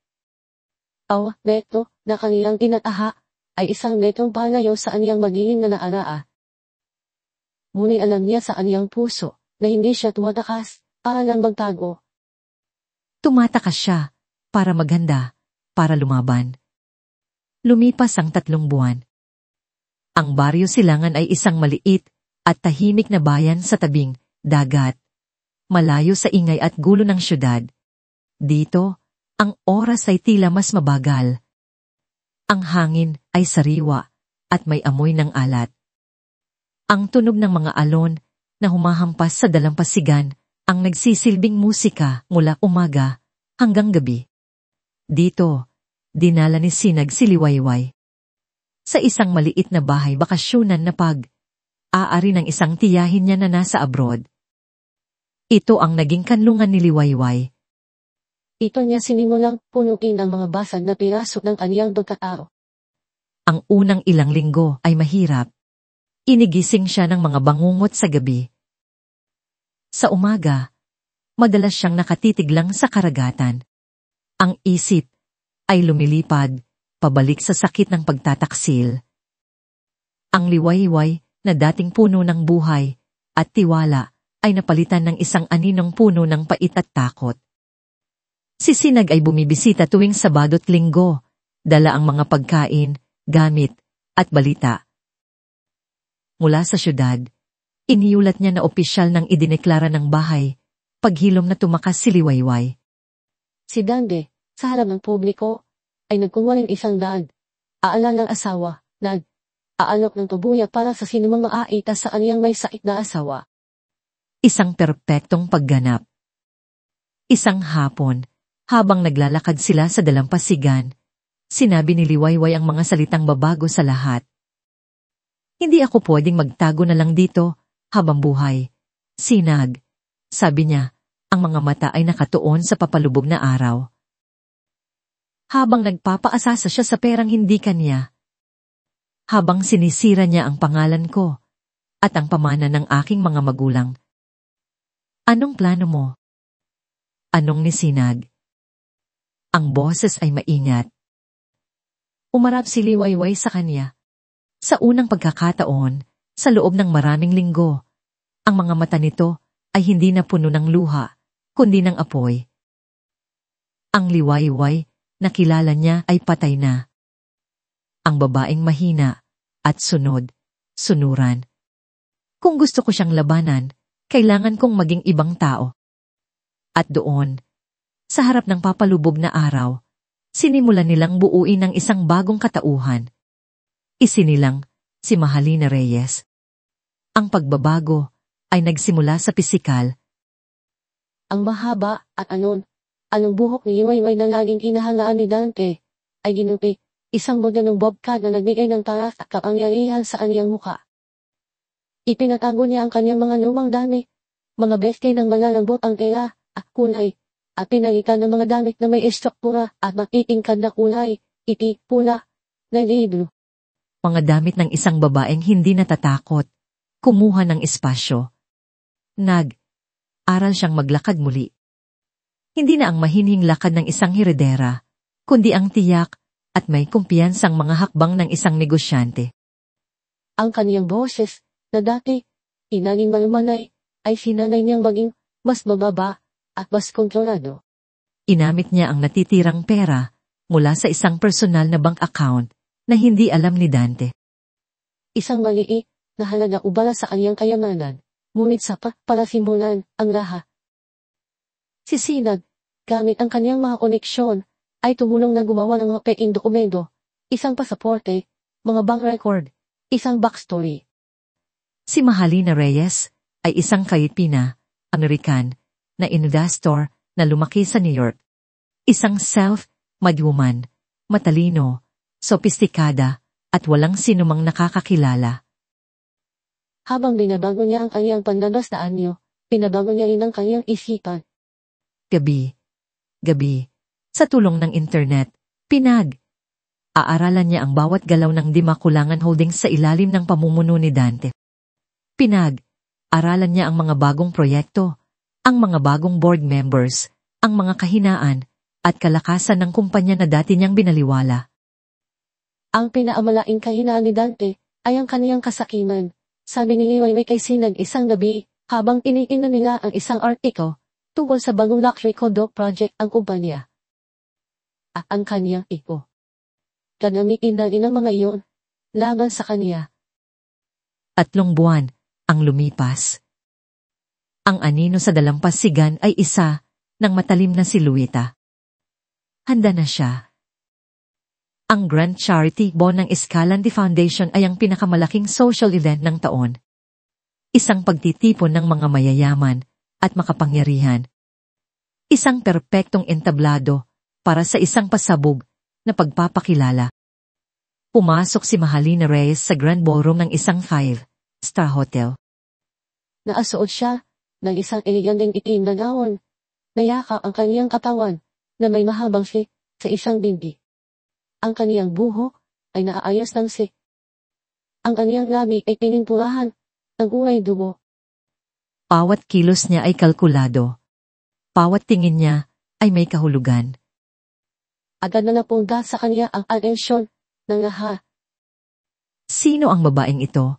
Neto na kaniyang tinataha ay isang netrong palayo sa aniyang magiging na naaraa. Ngunit alam niya sa aniyang puso na hindi siya tumatakas para lang magtago. Tumatakas siya para maghanda, para lumaban. Lumipas ang 3 buwan. Ang Baryo Silangan ay isang maliit at tahimik na bayan sa tabing dagat. Malayo sa ingay at gulo ng syudad. Dito, ang oras ay tila mas mabagal. Ang hangin ay sariwa at may amoy ng alat. Ang tunog ng mga alon na humahampas sa dalampasigan ang nagsisilbing musika mula umaga hanggang gabi. Dito, dinala ni Sinag si Liwayway. Sa isang maliit na bahay bakasyunan na aari ng isang tiyahin niya na nasa abroad. Ito ang naging kanlungan ni Liwayway. Ito niya sinimulang punukin ang mga basag na piraso ng kaniyang pagkatao. Ang unang ilang linggo ay mahirap. Inigising siya ng mga bangungot sa gabi. Sa umaga, madalas siyang nakatitig lang sa karagatan. Ang isip ay lumilipad, pabalik sa sakit ng pagtataksil. Ang Liwayway na dating puno ng buhay at tiwala ay napalitan ng isang aninong puno ng pait at takot. Si Sinag ay bumibisita tuwing Sabado't Linggo, dala ang mga pagkain, gamit, at balita. mula sa syudad. Iniulat niya na opisyal nang idineklara ng bahay. Paghilom na tumakas si Liwayway. Si Dante, sa harap ng publiko, ay nagkunwaring 100. Aalalang asawa, aalok ng tubuya para sa sinumang maaita sa aniyang may sakit na asawa. Isang perpektong pagganap. Isang hapon, habang naglalakad sila sa dalampasigan, sinabi ni Liwayway ang mga salitang babago sa lahat. Hindi ako pwedeng magtago na lang dito habang buhay. Sinag, sabi niya, ang mga mata ay nakatuon sa papalubog na araw. Habang nagpapaasasa siya sa perang hindi kanya. Habang sinisira niya ang pangalan ko at ang pamana ng aking mga magulang. Anong plano mo? Anong ni Sinag? Ang boses ay maingat. Umarap si Liwayway sa kanya. Sa unang pagkakataon, sa loob ng maraming linggo, ang mga mata nito ay hindi na puno ng luha, kundi ng apoy. Ang Liwayway na kilala niya ay patay na. Ang babaeng mahina at sunuran. Kung gusto ko siyang labanan, kailangan kong maging ibang tao. At doon, sa harap ng papalubog na araw, sinimulan nilang buuin ng isang bagong katauhan. Isinilang si Mahalina Reyes. Ang pagbabago ay nagsimula sa pisikal. Ang mahaba at anong buhok ni Liwayway na laging hinahangaan ni Dante, ay ginupi, isang modernong bobcat na nagbigay ng taras at kapangyarihan sa kaniyang muka. Ipinatago niya ang kanyang mga lumang dami, mga beste ng malalambot ang tela at kulay, at pinalitan ng mga damit na may estruktura at matitingkad na kulay, itik, pula, na libro. Mga damit ng isang babaeng hindi natatakot, kumuha ng espasyo. Aral siyang maglakad muli. Hindi na ang mahinhing lakad ng isang hiredera, kundi ang tiyak at may kumpiyansang mga hakbang ng isang negosyante. Ang kaniyang boses, na dati, inaging malumanay, ay sinanay niyang maging mas mababa at mas kontrolado. Inamit niya ang natitirang pera mula sa isang personal na bank account na hindi alam ni Dante. Isang maliit na halaga ubala sa kaniyang kayamanan, ngunit sapat para simulan ang lahat. Si Sinag, gamit ang kaniyang mga koneksyon, ay tumulong na gumawa ng mga peking dokumento, isang pasaporte, mga bank record, isang backstory. Si Mahalina Reyes ay isang Filipina, American, na investor na lumaki sa New York. Isang self-made woman, matalino, sopistikada, at walang sinumang nakakakilala. Habang binabago niya ang kanyang panlabas na anyo, pinabago niya rin ang kanyang isipan. Gabi, sa tulong ng internet, aaralan niya ang bawat galaw ng Di Makulangan Holdings sa ilalim ng pamumuno ni Dante. Aralan niya ang mga bagong proyekto, ang mga bagong board members, ang mga kahinaan, at kalakasan ng kumpanya na dati niyang binaliwala. Ang pinaamalaing kahinaan ni Dante ay ang kaniyang kasakiman, sabi ni Liwayway kay Sinag isang gabi, habang iniinom nila ang isang artiko tungkol sa bagong luxury condo project ang kumpanya. At ang kaniyang iko. Ganamitin na rin ang mga iyon, laban sa kaniya. 3 buwan ang lumipas. Ang anino sa dalampasigan ay isa ng matalim na silueta. Handa na siya. Ang Grand Charity Ball ng Escalante Foundation ay ang pinakamalaking social event ng taon. Isang pagtitipon ng mga mayayaman at makapangyarihan. Isang perpektong entablado para sa isang pasabog na pagpapakilala. Pumasok si Mahalina Reyes sa Grand Ballroom ng isang 5-star hotel. Naasuot siya ng isang eleganteng itim na gawon. Nayakap ang kaniyang katawan na may mahabang sa isang bindi. Ang kaniyang buhok ay naaayos ng Ang kaniyang labi ay pininturahan ng kulay dugo. Bawat kilos niya ay kalkulado. Bawat tingin niya ay may kahulugan. Agad na napunta sa kaniya ang atensyon ng lahat. Sino ang babaeng ito?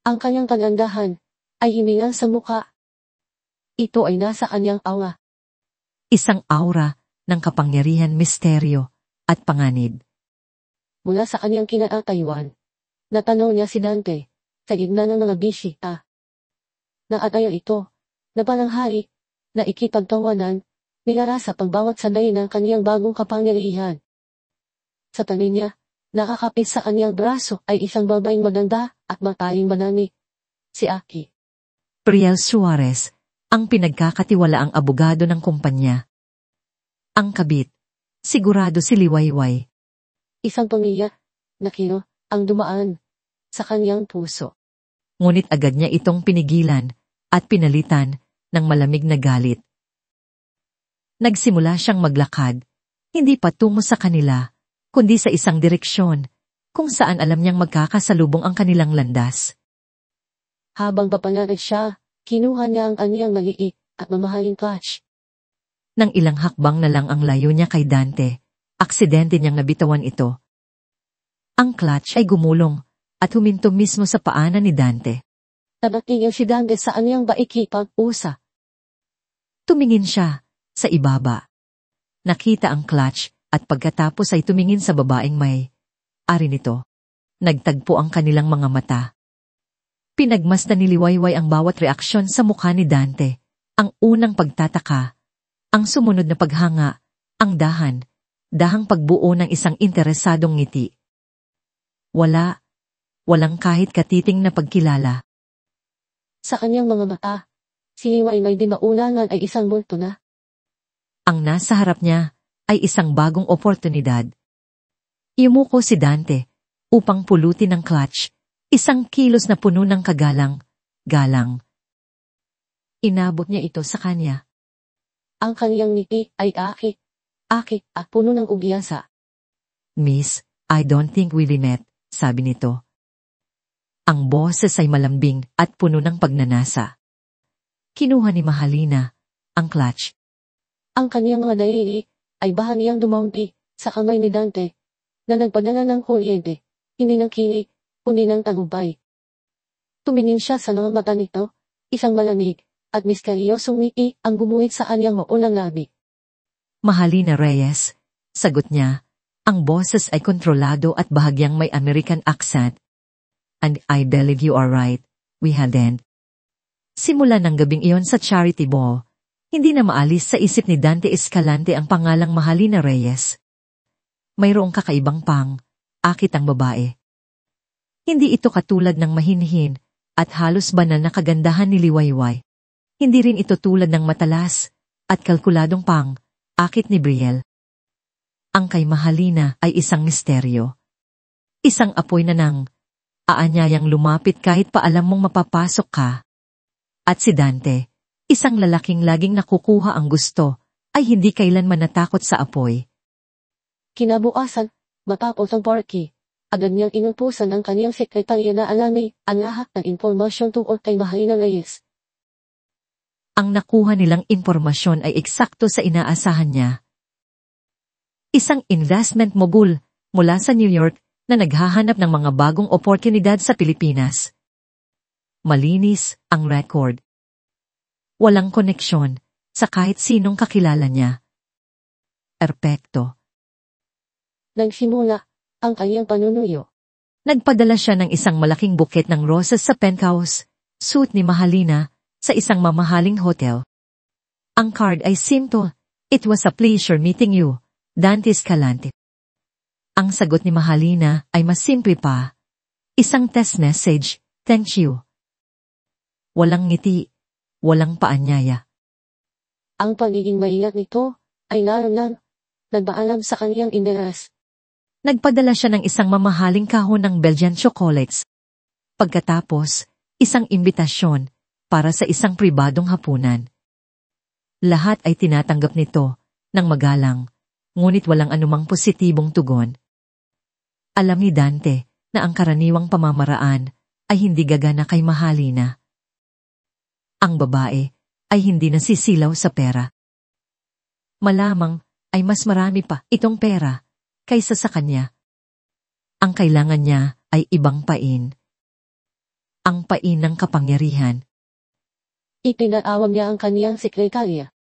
Ang kanyang kagandahan ay himingal sa muka. Ito ay nasa kanyang aura. Isang aura ng kapangyarihan, misteryo, at panganib. Mula sa kanyang kinatayuan, natanong niya si Dante, sa gitna ng mga bisita. Naatayo ito, na palanghari, na ikipagtawanan, nilara sa pagbawat sanday ng kaniyang bagong kapangyarihan. Sa tabi niya, nakakapit sa kaniyang braso ay isang babaeng maganda at mataling manami, si Aki. Priel Suarez, ang pinagkakatiwalaang abogado ng kumpanya. Ang kabit, sigurado si Liwayway. Isang pamilya, na kino, ang dumaan sa kaniyang puso. Ngunit agad niya itong pinigilan at pinalitan ng malamig na galit. Nagsimula siyang maglakad, hindi patungo sa kanila, kundi sa isang direksyon, kung saan alam niyang magkakasalubong ang kanilang landas. Habang papangarag siya, kinuha niya ang kaniyang maliit at mamahaling clutch. Nang ilang hakbang na lang ang layo niya kay Dante, aksidente niyang nabitawan ito. Ang clutch ay gumulong at huminto mismo sa paanan ni Dante. Nabatingin si Dante sa kaniyang baikipag-usa. Tumingin siya sa ibaba. Nakita ang clutch at pagkatapos ay tumingin sa babaeng may ari nito. Nagtagpo ang kanilang mga mata. Pinagmasdan ni Liwayway ang bawat reaksyon sa mukha ni Dante. Ang unang pagtataka, ang sumunod na paghanga, ang dahang pagbuo ng isang interesadong ngiti. Walang kahit katiting na pagkilala. Sa kanyang mga mata, si Liwayway di maulangan ay isang multo na. Ang nasa harap niya ay isang bagong oportunidad. Yumuko si Dante upang pulutin ang clutch, isang kilos na puno ng galang. Inabot niya ito sa kanya. Ang kaniyang ngiti ay aki at puno ng ugyasa. Miss, I don't think we met, sabi nito. Ang boses ay malambing at puno ng pagnanasa. Kinuha ni Mahalina ang clutch. Ang kaniyang mga daliri ay bahaniyang dumaunti sa kamay ni Dante na nagpadala ng kuryente, hindi ng kilig, kundi ng tagumpay. Tumingin siya sa mga mata nito, isang malamig at misteryosong ngiti ang gumuhit sa kanyang maulang labi. Mahalina Reyes, sagot niya, ang boses ay kontrolado at bahagyang may American accent. And I believe you are right, we hadn't. Simula ng gabing iyon sa charity ball, hindi na maalis sa isip ni Dante Escalante ang pangalang Mahalina Reyes. Mayroong kakaibang akit ang babae. Hindi ito katulad ng mahinhin at halos banal na kagandahan ni Liwayway. Hindi rin ito tulad ng matalas at kalkuladong akit ni Brielle. Ang kay Mahalina ay isang misteryo. Isang apoy na aanyayang lumapit kahit pa alam mong mapapasok ka. At si Dante, isang lalaking laging nakukuha ang gusto, ay hindi kailanman natakot sa apoy. Kinabukasan, matapos ang party, agad niyang inutusan ng kaniyang sekretarya na alamin ang lahat ng impormasyon tungkol kay Mahalina Reyes. Ang nakuha nilang impormasyon ay eksakto sa inaasahan niya. Isang investment mogul mula sa New York na naghahanap ng mga bagong oportunidad sa Pilipinas. Malinis ang record. Walang koneksyon sa kahit sinong kakilala niya. Perpekto. Nagsimula ang kanyang panunuyo. Nagpadala siya ng isang malaking buket ng rosas sa penthouse, suite ni Mahalina, sa isang mamahaling hotel. Ang card ay simple, "It was a pleasure meeting you, Dante Escalante." Ang sagot ni Mahalina ay mas simple pa. Isang text message, "Thank you." Walang ngiti, walang paanyaya. Ang pagiging maingat nito ay naramdaman, nagpaalam sa kaniyang interes. Nagpadala siya ng isang mamahaling kahon ng Belgian chocolates. Pagkatapos, isang imbitasyon para sa isang pribadong hapunan. Lahat ay tinatanggap nito ng magalang, ngunit walang anumang positibong tugon. Alam ni Dante na ang karaniwang pamamaraan ay hindi gagana kay Mahalina. Ang babae ay hindi nasisilaw sa pera. Malamang ay mas marami pa itong pera kaysa sa kanya. Ang kailangan niya ay ibang pain. Ang pain ng kapangyarihan. Ipinatawag niya ang kaniyang sekretarya.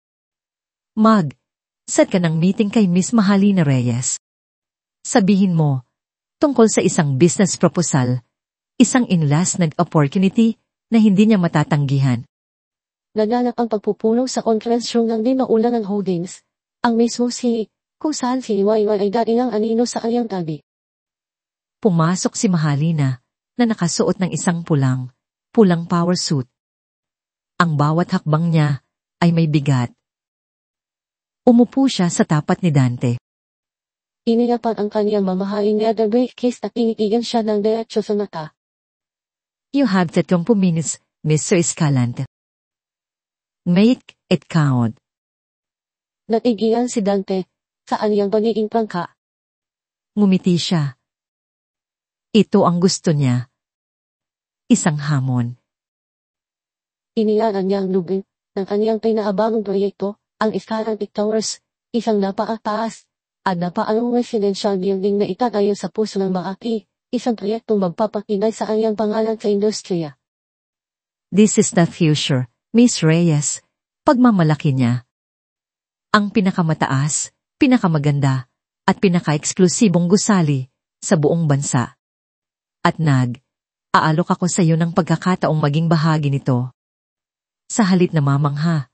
Set ka ng meeting kay Miss Mahalina Reyes. Sabihin mo, tungkol sa isang business proposal Isang inlas nag-opportunity na hindi niya matatanggihan. Naganap ang pagpupulong sa conference room ng Di Maulan ng Holdings. Ang mismo kung saan si Iwayway ay dating ang anino sa kanyang tabi. Pumasok si Mahalina na nakasuot ng isang pulang power suit. Ang bawat hakbang niya ay may bigat. Umupo siya sa tapat ni Dante. Inilapan ang kanyang mamahaling leather briefcase at tinitigan siya ng diretso sa mata. You have 30 minutes, Mr. Escalante. Make it count. Natigilan si Dante sa kanyang pagiging prangka. Ngumiti siya. Ito ang gusto niya. Isang hamon. Inilanan niya ang lubing ng kanyang pinaabagong proyekto, ang Escalante Towers, isang napakataas at napaanong residential building na itatayo sa puso ng Makati, isang proyektong magpapakinay sa kanyang pangalan sa industriya. This is the future, Miss Reyes. Pagmamalaki niya. Ang pinakamataas, pinakamaganda, at pinaka-eksklusibong gusali sa buong bansa. At aalok ako sa iyo ng pagkakataong maging bahagi nito. Sa halip na mamangha,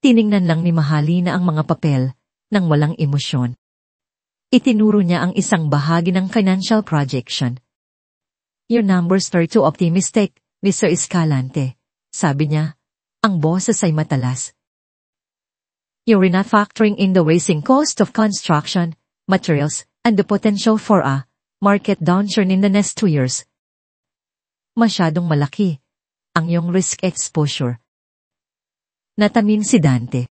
tiningnan lang ni Mahalina ang mga papel nang walang emosyon. Itinuro niya ang isang bahagi ng financial projection. Your numbers are too optimistic, Mr. Escalante, sabi niya. Ang boses ay matalas. You're not factoring in the rising cost of construction, materials, and the potential for a market downturn in the next 2 years. Masyadong malaki ang iyong risk exposure. Natamin si Dante.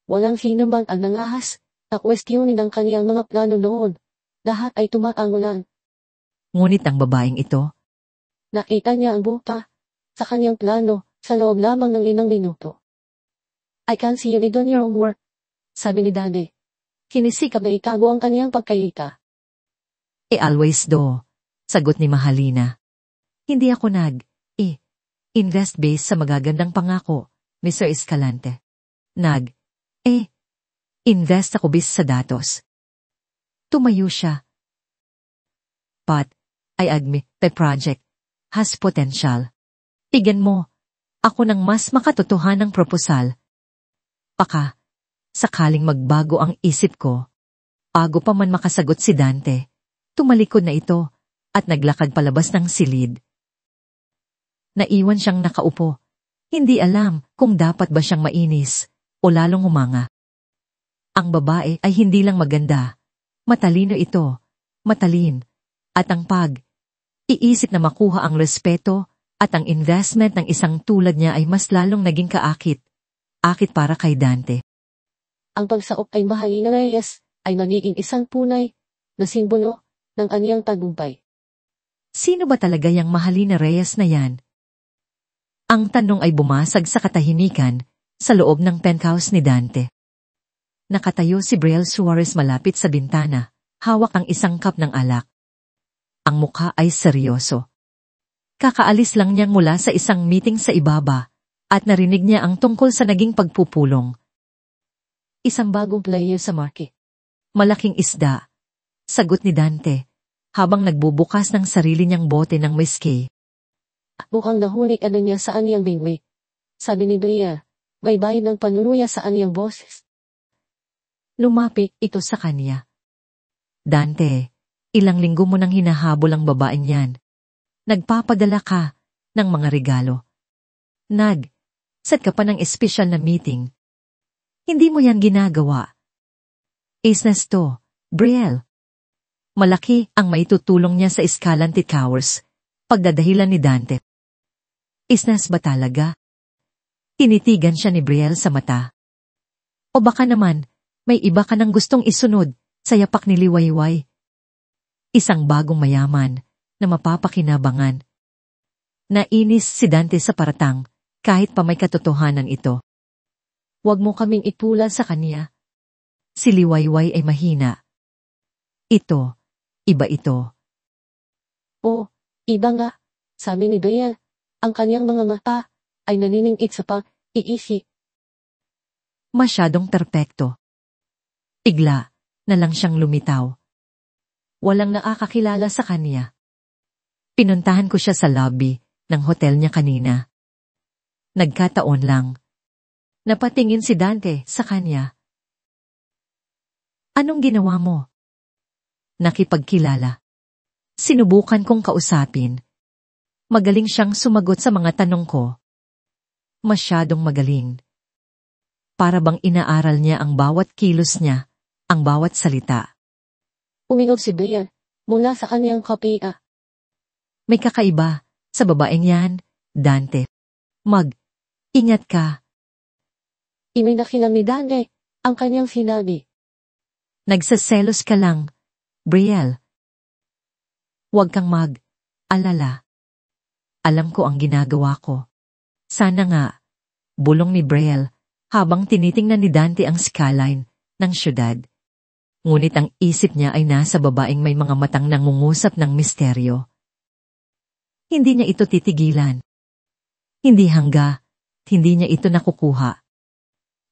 Walang sino bang ang nangahas na kwestiyonin ang kaniyang mga plano noon. Lahat ay tumatangulan. Ngunit ang babaeng ito, Nakita niya ang buta sa kanyang plano sa loob lamang ng 5 minuto. I can see you done your homework, sabi ni Dante. Kinisikap na itago ang kaniyang pagkaita. always do, sagot ni Mahalina. Hindi ako invest based sa magagandang pangako, Mr. Escalante. Invest ako based sa datos. Tumayo siya. But, I admit, the project has potential. Tignan mo, ako ng mas makatotohanang proposal. Sakaling magbago ang isip ko. Bago pa man makasagot si Dante, tumalikod na ito at naglakad palabas ng silid. Naiwan siyang nakaupo. Hindi alam kung dapat ba siyang mainis o lalong humanga. Ang babae ay hindi lang maganda. Matalino ito, matalin, at ang iisip na makuha ang respeto at ang investment ng isang tulad niya ay mas lalong naging kaakit. Akit para kay Dante. Ang pagsaop ay Mahalina Reyes ay nagiging isang punay na simbolo ng kaniyang tagumpay. Sino ba talaga yung Mahalina Reyes na yan? Ang tanong ay bumasag sa katahimikan sa loob ng penthouse ni Dante. Nakatayo si Brielle Suarez malapit sa bintana, hawak ang isang cup ng alak. Ang mukha ay seryoso. Kakaalis lang niyang mula sa isang meeting sa ibaba at narinig niya ang tungkol sa naging pagpupulong. Isang bagong player sa market. Malaking isda, sagot ni Dante, habang nagbubukas ng sarili niyang bote ng whiskey. Mukhang nahuli ka na niya sa aniyang bingwi. Sabi ni Bria, may bayad ng panuluya sa aniyang boses. Lumapit ito sa kanya. Dante, ilang linggo mo nang hinahabol ang babaeng yan. Nagpapadala ka ng mga regalo. Set ka pa ng espesyal na meeting. Hindi mo yan ginagawa. Business to, Brielle. Malaki ang maitutulong niya sa Escalante Towers, pagdadahilan ni Dante. Business ba talaga? Tinitigan siya ni Brielle sa mata. O baka naman, may iba ka nang gustong isunod sa yapak ni Liwayway. Isang bagong mayaman na mapapakinabangan. Nainis si Dante sa paratang kahit pa may katotohanan ito. Huwag mo kaming ipula sa kanya. Si Liwayway ay mahina. Iba ito. O, iba nga, sabi ni Bea. Ang kanyang mga mata ay naniningit sa pag-iisip. Masyadong perpekto. Bigla na lang siyang lumitaw. Walang nakakakilala sa kanya. Pinuntahan ko siya sa lobby ng hotel niya kanina. Nagkataon lang. Napatingin si Dante sa kanya. Anong ginawa mo? Nakipagkilala. Sinubukan kong kausapin. Magaling siyang sumagot sa mga tanong ko. Masyadong magaling. Para bang inaaral niya ang bawat kilos niya, ang bawat salita. Uminog si Brian mula sa kanyang kapia. May kakaiba sa babaeng yan, Dante. Ingat ka. Iminakilang ni Dante ang kanyang sinabi. Nagsaselos ka lang, Brielle. Huwag kang alala. Alam ko ang ginagawa ko. Sana nga, bulong ni Brielle habang tinitingnan ni Dante ang skyline ng syudad. Ngunit ang isip niya ay nasa babaeng may mga matang nangungusap ng misteryo. Hindi niya ito titigilan. Hindi hindi niya ito nakukuha.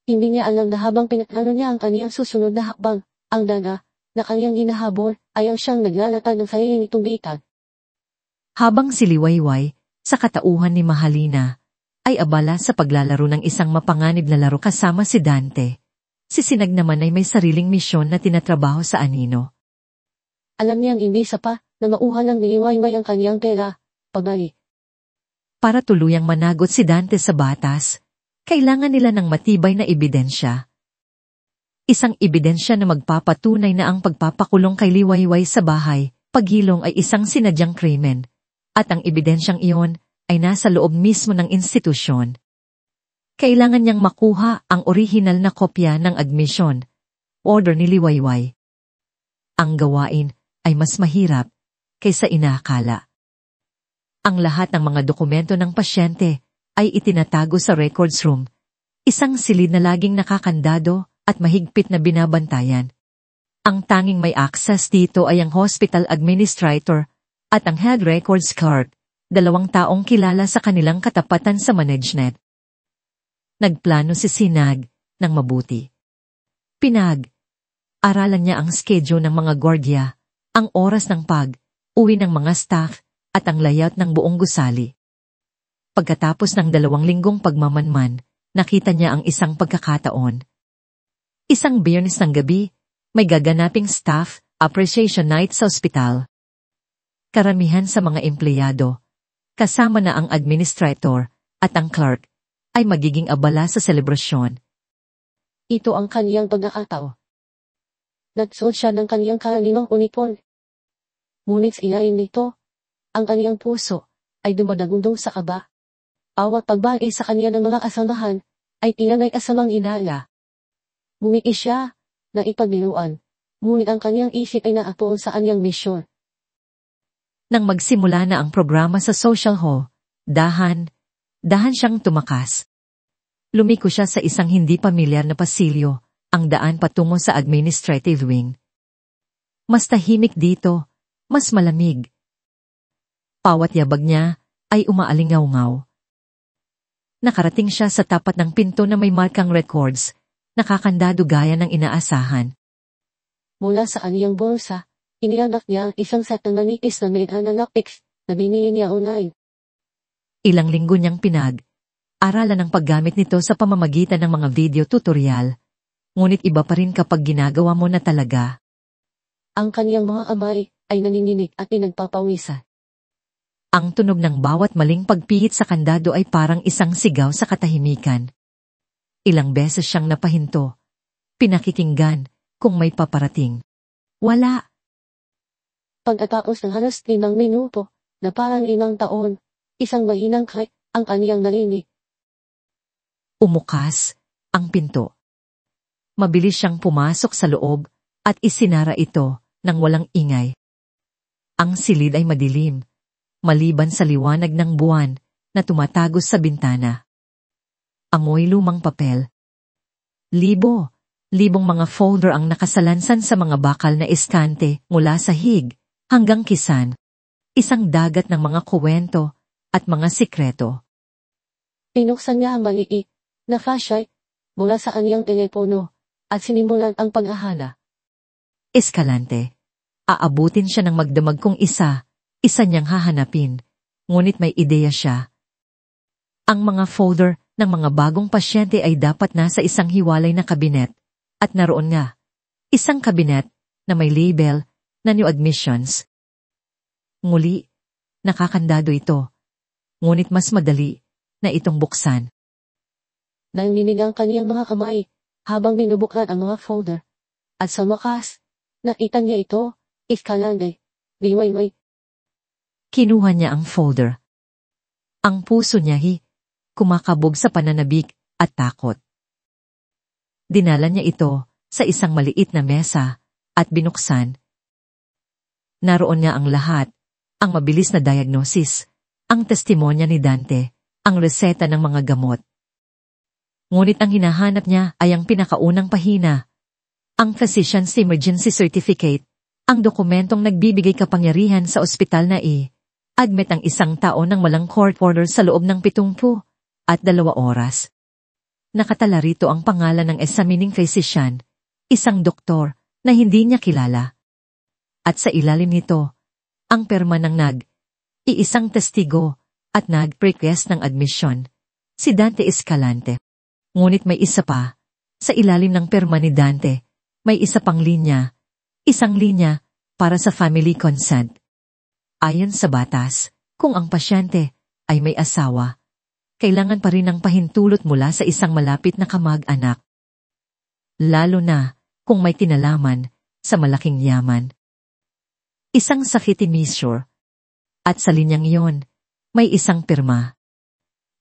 Hindi niya alam na habang pinaplano niya ang kaniyang susunod na hakbang, ang daga na kanyang hinahabol ay ang siyang naglalata ng sarili nitong bitan. Habang si Liwayway, sa katauhan ni Mahalina, ay abala sa paglalaro ng isang mapanganib na laro kasama si Dante, si Sinag naman ay may sariling misyon na tinatrabaho sa anino. Alam niyang hindi pa na mauha ng Liwayway ang kaniyang pera, pagay. Para tuluyang managot si Dante sa batas, kailangan nila ng matibay na ebidensya. Isang ebidensya na magpapatunay na ang pagpapakulong kay Liwayway sa bahay, paghilong ay isang sinadyang krimen, at ang ebidensyang iyon ay nasa loob mismo ng institusyon. Kailangan niyang makuha ang orihinal na kopya ng admission, order ni Liwayway. Ang gawain ay mas mahirap kaysa inaakala. Ang lahat ng mga dokumento ng pasyente ay itinatago sa records room, isang silid na laging nakakandado at mahigpit na binabantayan. Ang tanging may access dito ay ang hospital administrator at ang head records clerk, 2 taong kilala sa kanilang katapatan sa management. Nagplano si Sinag ng mabuti. Aralan niya ang schedule ng mga gwardiya, ang oras ng uwi ng mga staff, at ang layout ng buong gusali. Pagkatapos ng 2 linggong pagmamanman, nakita niya ang isang pagkakataon. Isang Biyernes ng gabi, may gaganaping staff appreciation night sa ospital. Karamihan sa mga empleyado, kasama na ang administrator at ang clerk, ay magiging abala sa selebrasyon. Ito ang kaniyang pagkakataon. Nagsuot siya ng kaniyang karaninang uniform. Ngunit sa ilalim nito, ang kaniyang puso ay dumadagundong sa kaba. Bawat pagbagay sa kanya ng mga kasamahan ay tila may kasamang inala. Bumiki siya na ipagbiruan, ngunit ang kaniyang isip ay naapoon sa kanyang misyon. Nang magsimula na ang programa sa social hall, dahan siyang tumakas. Lumiko siya sa isang hindi pamilyar na pasilyo, ang daan patungo sa administrative wing. Mas tahimik dito, mas malamig. Bawat yabag niya ay umaalingaw-ngaw. Nakarating siya sa tapat ng pinto na may markang records, nakakandado gaya ng inaasahan. Mula sa kaniyang bulsa, inianak niya ang isang set ng manipis na meda na lapiks na binili niya online. Ilang linggo niyang aralan ang paggamit nito sa pamamagitan ng mga video tutorial. Ngunit iba pa rin kapag ginagawa mo na talaga. Ang kaniyang mga kamay ay nanginginig at pinagpapawisan. Ang tunog ng bawat maling pagpihit sa kandado ay parang isang sigaw sa katahimikan. Ilang beses siyang napahinto. Pinakikinggan kung may paparating. Wala. Pagkatapos ng halos 5 minuto, na parang 5 taon, isang mahinang krik ang kaniyang narinig. Umukas ang pinto. Mabilis siyang pumasok sa loob at isinara ito nang walang ingay. Ang silid ay madilim, maliban sa liwanag ng buwan na tumatagos sa bintana. Amoy lumang papel. Libong mga folder ang nakasalansan sa mga bakal na estante mula sa hig hanggang kisan. Isang dagat ng mga kuwento at mga sikreto. Pinuksan niya ang maliit na flashlight mula sa kaniyang telepono at sinimulan ang pag-ahala. Eskalante. Aabutin siya ng magdamag kung isa, Isa niyang hahanapin, ngunit may ideya siya. Ang mga folder ng mga bagong pasyente ay dapat nasa isang hiwalay na kabinet, at naroon nga, isang kabinet na may label na new admissions. Nguli, nakakandado ito, ngunit mas madali na itong buksan. Nanginig ang kaniyang mga kamay habang binubuklan ang mga folder. At sa wakas, nakita niya ito, iskalangay, liwayway. Kinuha niya ang folder. Ang puso niya kumakabog sa pananabik at takot. Dinala niya ito sa isang maliit na mesa at binuksan. Naroon nga ang lahat, ang mabilis na diagnosis, ang testimonya ni Dante, ang reseta ng mga gamot. Ngunit ang hinahanap niya ay ang pinakaunang pahina, ang Physician's Emergency Certificate, ang dokumentong nagbibigay kapangyarihan sa ospital na admit ang isang tao ng walang court order sa loob ng 72 oras. Nakatala rito ang pangalan ng examining physician, isang doktor na hindi niya kilala. At sa ilalim nito, ang perma ng iisang testigo at nag-request ng admission, si Dante Escalante. Ngunit may isa pa, sa ilalim ng perma ni Dante, may isa pang linya, isang linya para sa family consent. Ayon sa batas, kung ang pasyente ay may asawa, kailangan pa rin ng pahintulot mula sa isang malapit na kamag-anak. Lalo na kung may kinalaman sa malaking yaman. Isang sakit measure. At sa linyang iyon, may isang pirma.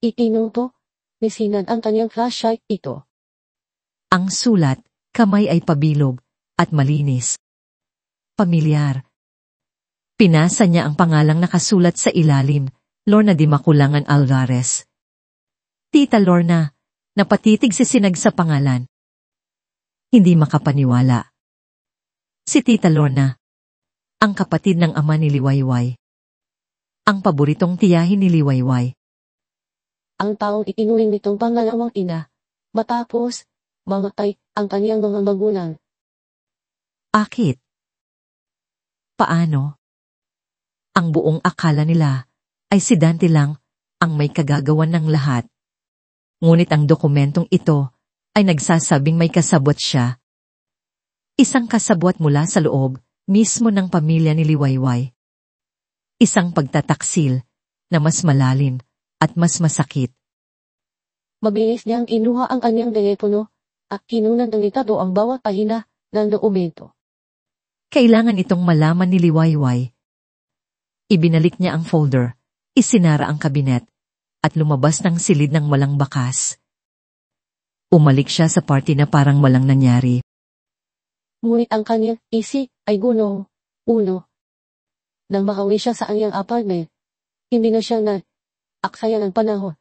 Itinungto ni Sinad ang kanyang flashlight ito. Ang sulat, kamay ay pabilog at malinis. Pamilyar. Pinasa niya ang pangalang nakasulat sa ilalim, Lorna Di Maculangan Alvarez. Tita Lorna, napatitig si Sinag sa pangalan. Hindi makapaniwala. Si Tita Lorna, ang kapatid ng ama ni Liwayway. Ang paboritong tiyahin ni Liwayway. Ang taong itinuring nitong pangalawang ina, matapos, mamatay ang kaniyang mga magulang. Akit? Paano? Ang buong akala nila ay si Dante lang ang may kagagawan ng lahat. Ngunit ang dokumentong ito ay nagsasabing may kasabwat siya. Isang kasabwat mula sa loob mismo ng pamilya ni Liwayway. Isang pagtataksil na mas malalim at mas masakit. Mabilis niyang kinuha ang kanyang telepono at kinunan ng litado ang bawat pahina ng dokumento. Kailangan itong malaman ni Liwayway. Ibinalik niya ang folder, isinara ang kabinet, at lumabas ng silid ng walang bakas. Umalik siya sa party na parang walang nangyari. Ngunit ang kanyang isip ay gunong, uno. Nang makauwi siya sa kanyang apartment, hindi na siya aksaya ng panahon.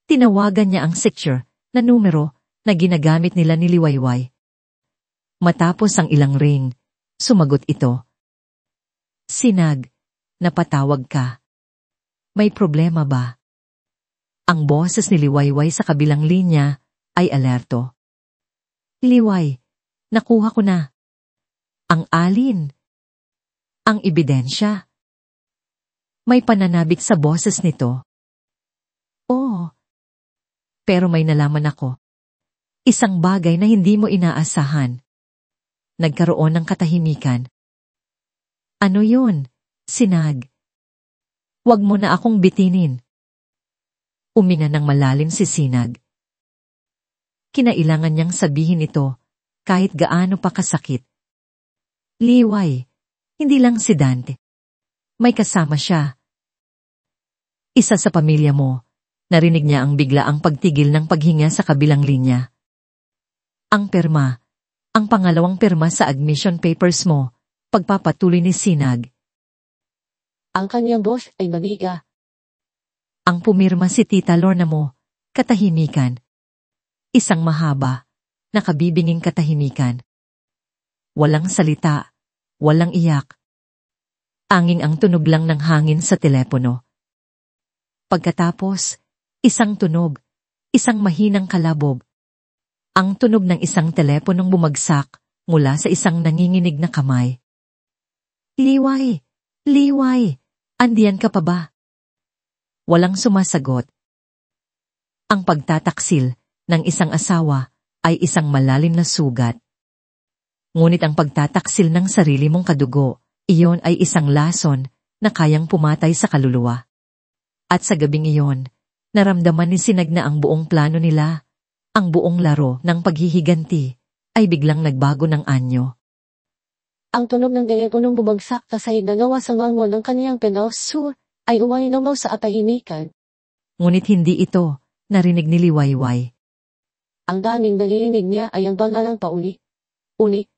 Tinawagan niya ang secure na numero na ginagamit nila ni Liwayway. Matapos ang ilang ring, sumagot ito. Sinag, napatawag ka. May problema ba? Ang boses ni Liwayway sa kabilang linya ay alerto. Liway, nakuha ko na. Ang alin? Ang ebidensya. May pananabik sa boses nito. Oo. Pero may nalaman ako. Isang bagay na hindi mo inaasahan. Nagkaroon ng katahimikan. Ano yun, Sinag? Huwag mo na akong bitinin. Uminga ng malalim si Sinag. Kinailangan niyang sabihin ito kahit gaano pa kasakit. Liway, hindi lang si Dante. May kasama siya. Isa sa pamilya mo. Narinig niya ang biglaang pagtigil ng paghinga sa kabilang linya. Ang perma, ang pangalawang perma sa admission papers mo, pagpapatuloy ni Sinag. Ang kanyang boss ay maniga. Ang pumirma si Tita Lorna mo, katahimikan. Isang mahaba, nakabibinging katahimikan. Walang salita, walang iyak. Anging ang tunog lang ng hangin sa telepono. Pagkatapos, isang tunog, isang mahinang kalabog. Ang tunog ng isang teleponong bumagsak mula sa isang nanginginig na kamay. Liway, Liway, andiyan ka pa ba? Walang sumasagot. Ang pagtataksil ng isang asawa ay isang malalim na sugat. Ngunit ang pagtataksil ng sarili mong kadugo, iyon ay isang lason na kayang pumatay sa kaluluwa. At sa gabing iyon, naramdaman ni Sinag na ang buong plano nila, ang buong laro ng paghihiganti, ay biglang nagbago ng anyo. Ang tunog ng teleponong bumagsak kasay na gawa sa mangwa ng kaniyang penauso ay umainaw sa atahimikan. Ngunit hindi ito narinig ni Liwayway. Ang daming narinig niya ay ang bangalang pauli-uli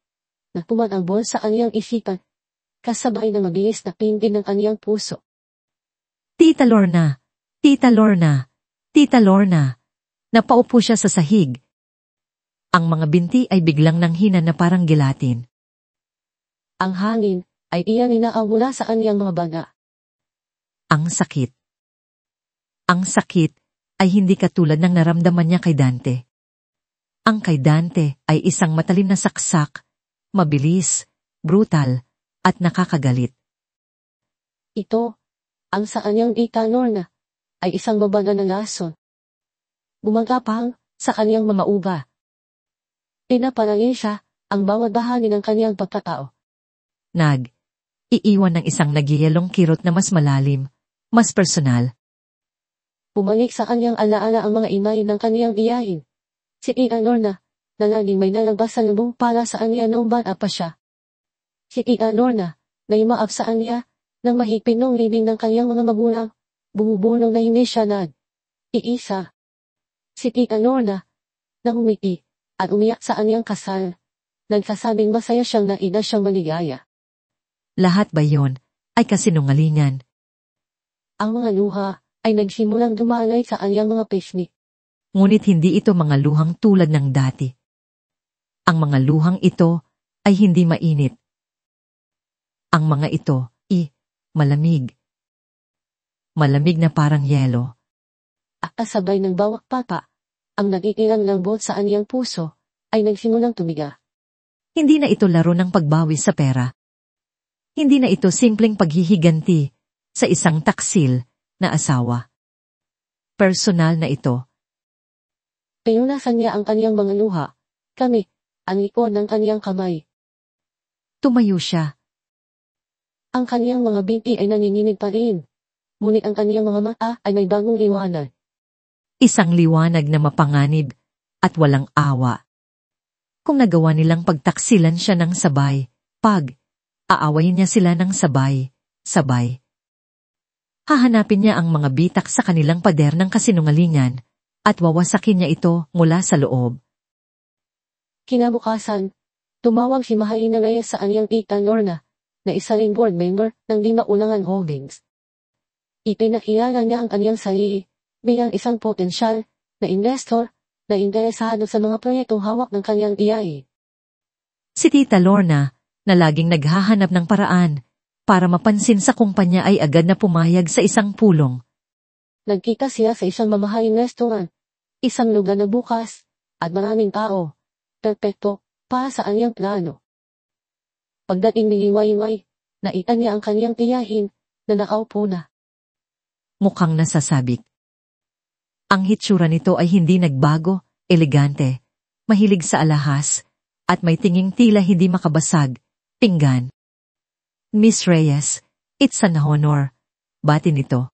na pumatambol sa kaniyang isipan, kasabay ng mabilis na pindin ng kaniyang puso. Tita Lorna! Tita Lorna! Tita Lorna! Napaupo siya sa sahig. Ang mga binti ay biglang nanghina na parang gelatin. Ang hangin ay iyan inaaw mula sa kaniyang mga baga. Ang sakit. Ang sakit ay hindi katulad ng naramdaman niya kay Dante. Ang kay Dante ay isang matalim na saksak, mabilis, brutal, at nakakagalit. Ito, ang sa kanyang tita Lorna, ay isang babaga na lason. Gumagapang sa kaniyang mga uga. Pinapanangin siya ang bawat bahagi ng kaniyang pagkatao. Iiwan ng isang nagyayalong kirot na mas malalim, mas personal. Bumalik sa kaniyang alaala ang mga imay ng kaniyang iyahin. Si Tita Lorna, na laging may nalabas sa lubong para sa kanya noong bata pa siya. Si Tita Lorna, na imaap sa kanya, ng mahigpit ng libing ng kaniyang mga magulang, bumubulong na hindi siya iisa. Si Tita Lorna, na humiti, at umiyak sa kaniyang kasal. Nagkasabing masaya siyang naida siyang maligaya. Lahat ba yon ay kasinungalingan? Ang mga luha ay nagsimulang dumalay sa kaniyang mga pisngi. Ngunit hindi ito mga luhang tulad ng dati. Ang mga luhang ito ay hindi mainit. Ang mga ito, malamig. Malamig na parang yelo. Kasabay ng bawat papa, ang nagkikirang lambot sa kaniyang puso, ay nagsimulang tumiga. Hindi na ito laro ng pagbawi sa pera. Hindi na ito simpleng paghihiganti sa isang taksil na asawa. Personal na ito. Pinunasan niya ang kaniyang mga luha, kami, ang likod ng kaniyang kamay. Tumayo siya. Ang kaniyang mga binti ay nanginginig pa rin. Ngunit ang kaniyang mga mata ay may bagong liwanag. Isang liwanag na mapanganib at walang awa. Kung nagawa nilang pagtaksilan siya ng sabay, aawayin niya sila ng sabay. Hahanapin niya ang mga bitak sa kanilang pader ng kasinungalingan at wawasakin niya ito mula sa loob. Kinabukasan, tumawag si Mahalina Reyes sa kaniyang tita Lorna, na isa ring board member ng Dimaulangan Holdings. Ipinakilala niya ang kaniyang sarili bilang isang potensyal na investor na interesado sa mga proyektong hawak ng kaniyang iyahe. Si Tita Lorna, na laging naghahanap ng paraan para mapansin sa kumpanya ay agad na pumayag sa isang pulong. Nagkita siya sa isang mamahaling restaurant, isang lugar na bukas, at maraming tao. Perpekto para sa kaniyang plano. Pagdating ni Liwayway, nakita niya ang kaniyang tiyahin na nakaupo na. Mukhang nasasabik. Ang hitsura nito ay hindi nagbago, elegante, mahilig sa alahas, at may tinging tila hindi makabasag, pinggan. Miss Reyes, it's an honor. Bati nito.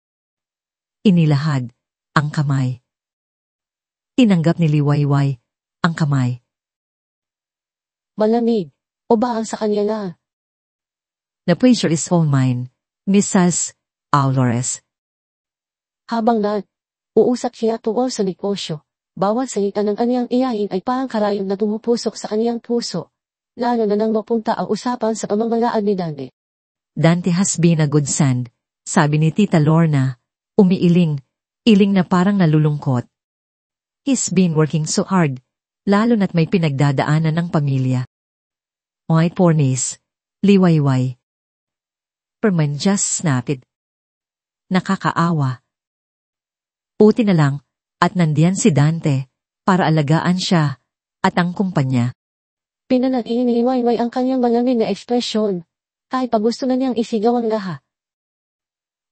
Inilahad ang kamay. Tinanggap ni Liwayway ang kamay. Malamig, o ba ang sa kanya na? The pleasure is all mine, Mrs. Alvarez. Habang uusap siya tungkol sa negosyo, bawat salita ng kaniyang iyahin ay parang karayom na tumupusok sa kaniyang puso, lalo na nang mapunta ang usapan sa pamamalaan ni Dante. Dante has been a good son, sabi ni Tita Lorna, iling na parang nalulungkot. He's been working so hard, lalo na't may pinagdadaanan ng pamilya. Oy, pornis, Liwayway. Perman just snapped. Nakakaawa. Buti na lang, at nandiyan si Dante, para alagaan siya, at ang kumpanya. Pinanatili ni Liwayway ang kanyang malamig na ekspresyon, kahit pa gusto na niyang isigaw ang lahat.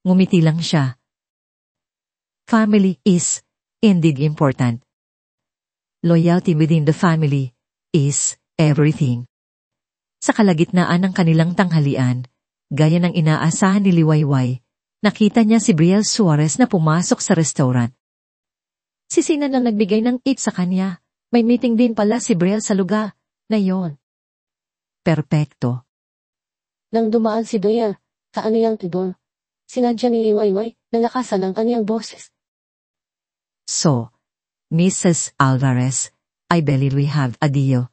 Ngumiti lang siya. Family is indeed important. Loyalty within the family is everything. Sa kalagitnaan ng kanilang tanghalian, gaya ng inaasahan ni Liwayway, nakita niya si Brielle Suarez na pumasok sa restaurant. Si Sinan lang nagbigay ng tip sa kanya. May meeting din pala si Brielle sa lugar na yon. Perpekto. Nang dumaan si Brielle sa aniyang tibol, sinadya ni Liwayway na lakasan ang kanyang boses. So, Mrs. Alvarez, I believe we have a deal.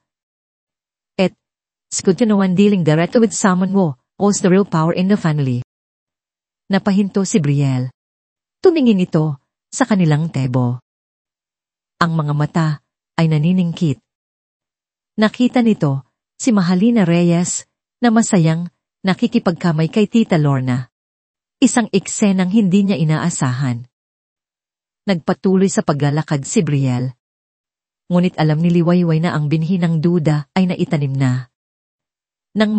It's good to know when dealing directly with someone who holds the real power in the family. Napahinto si Brielle. Tumingin ito sa kanilang tebo. Ang mga mata ay naniningkit. Nakita nito si Mahalina Reyes na masayang nakikipagkamay kay Tita Lorna. Isang eksenang hindi niya inaasahan. Nagpatuloy sa paglalakad si Brielle. Ngunit alam ni Liwayway na ang binhi ng duda ay naitanim na. Nang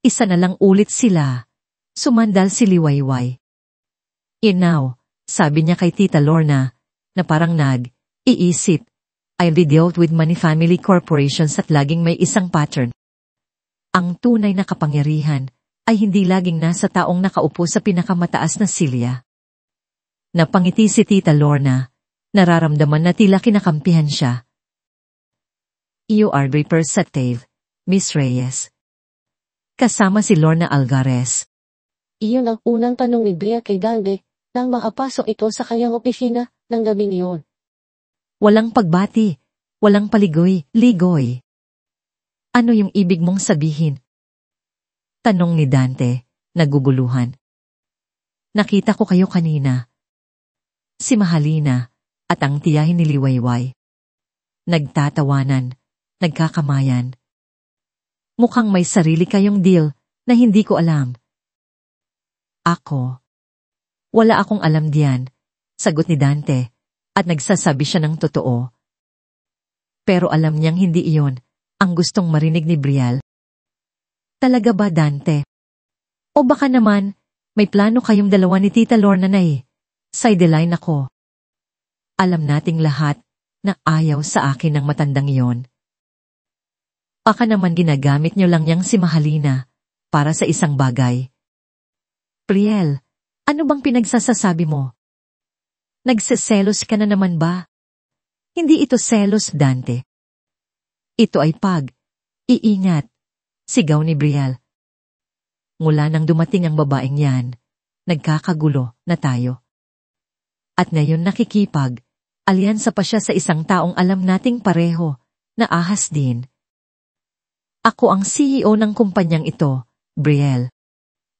isa na lang ulit sila, sumandal si Liwayway. Now, sabi niya kay Tita Lorna, na parang iisip, I'll be dealt with many family corporations at laging may isang pattern. Ang tunay na kapangyarihan ay hindi laging nasa taong nakaupo sa pinakamataas na silya. Napangiti si Tita Lorna, nararamdaman na tila kinakampihan siya. You are representative, Miss Reyes. Kasama si Lorna Alvarez. Iyon ang unang tanong ni Bea kay Dante nang makapasok ito sa kanyang opisina ng gabing iyon. Walang pagbati, walang ligoy. Ano yung ibig mong sabihin? Tanong ni Dante, naguguluhan. Nakita ko kayo kanina. Si Mahalina at ang tiyahin ni Liwayway. Nagtatawanan, nagkakamayan. Mukhang may sarili kayong deal na hindi ko alam. Ako. Wala akong alam diyan, sagot ni Dante, at nagsasabi siya ng totoo. Pero alam niyang hindi iyon ang gustong marinig ni Brielle. Talaga ba, Dante? O baka naman, may plano kayong dalawa ni Tita Lorna na sideline ako. Alam nating lahat na ayaw sa akin ng matandang iyon. Baka naman ginagamit niyo lang niyang si Mahalina para sa isang bagay. Brielle, ano bang pinagsasasabi mo? Nagseselos ka na naman ba? Hindi ito selos, Dante. Ito ay iingat, sigaw ni Brielle. Mula nang dumating ang babaeng yan, nagkakagulo na tayo. At ngayon alyansa pa siya sa isang taong alam nating pareho na ahas din. Ako ang CEO ng kumpanyang ito, Brielle.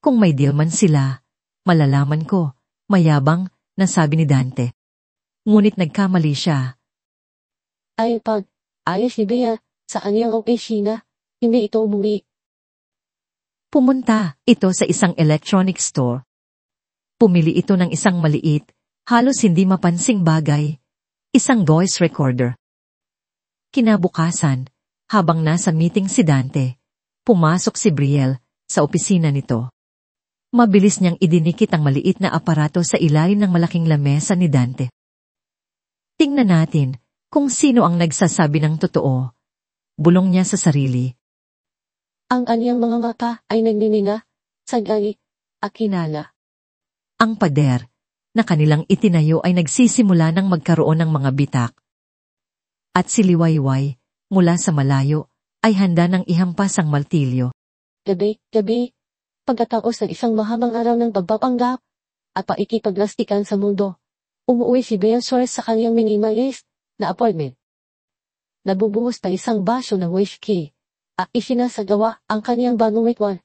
Kung may deal man sila, malalaman ko, mayabang, nasabi ni Dante. Ngunit nagkamali siya. Ayos ni Bea sa kanyang opisina, hindi ito umuwi. Pumunta ito sa isang electronic store. Pumili ito ng isang maliit, halos hindi mapansing bagay, isang voice recorder. Kinabukasan, habang nasa meeting si Dante, pumasok si Brielle sa opisina nito. Mabilis niyang idinikit ang maliit na aparato sa ilalim ng malaking lamesa ni Dante. Tingnan natin kung sino ang nagsasabi ng totoo. Bulong niya sa sarili. Ang kanyang mga mata ay nagninina, sagay, akinala. Ang pader na kanilang itinayo ay nagsisimula ng magkaroon ng mga bitak. At si Liwayway, mula sa malayo, ay handa ng ihampas ang martilyo. Gabi, pagkatapos ng isang mahabang araw ng pagpapanggap at paikipaglastikan sa mundo, umuwi si Bea Suarez sa kanyang minimalist na apartment. Nabubuhos pa isang baso ng whiskey at isinasagawa ang kanyang bagong ritual.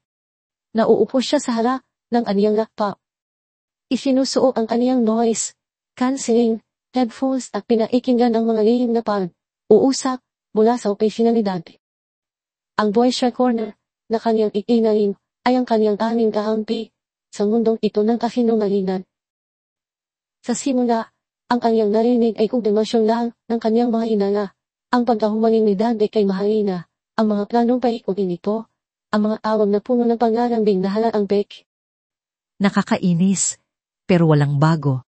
Nauupo siya sa harap ng kanyang laptop. Isinusuot ang kanyang noise cancelling headphones at pinaikinggan ang mga lihim na uusap mula sa opisina ni Dante. Ang voice recorder na kanyang ikinain ay ang kanyang tanging kahampi sa mundong ito ng kasinungalingan. Sa simula, ang kanyang narinig ay konfirmasyon lang ng kanyang mga hinala. Ang pagkahumaling ni Dante kay Mahalina, ang mga planong paikutin nito, Ang mga awang na puno ng pangarambing na halaang bek. Nakakainis, pero walang bago.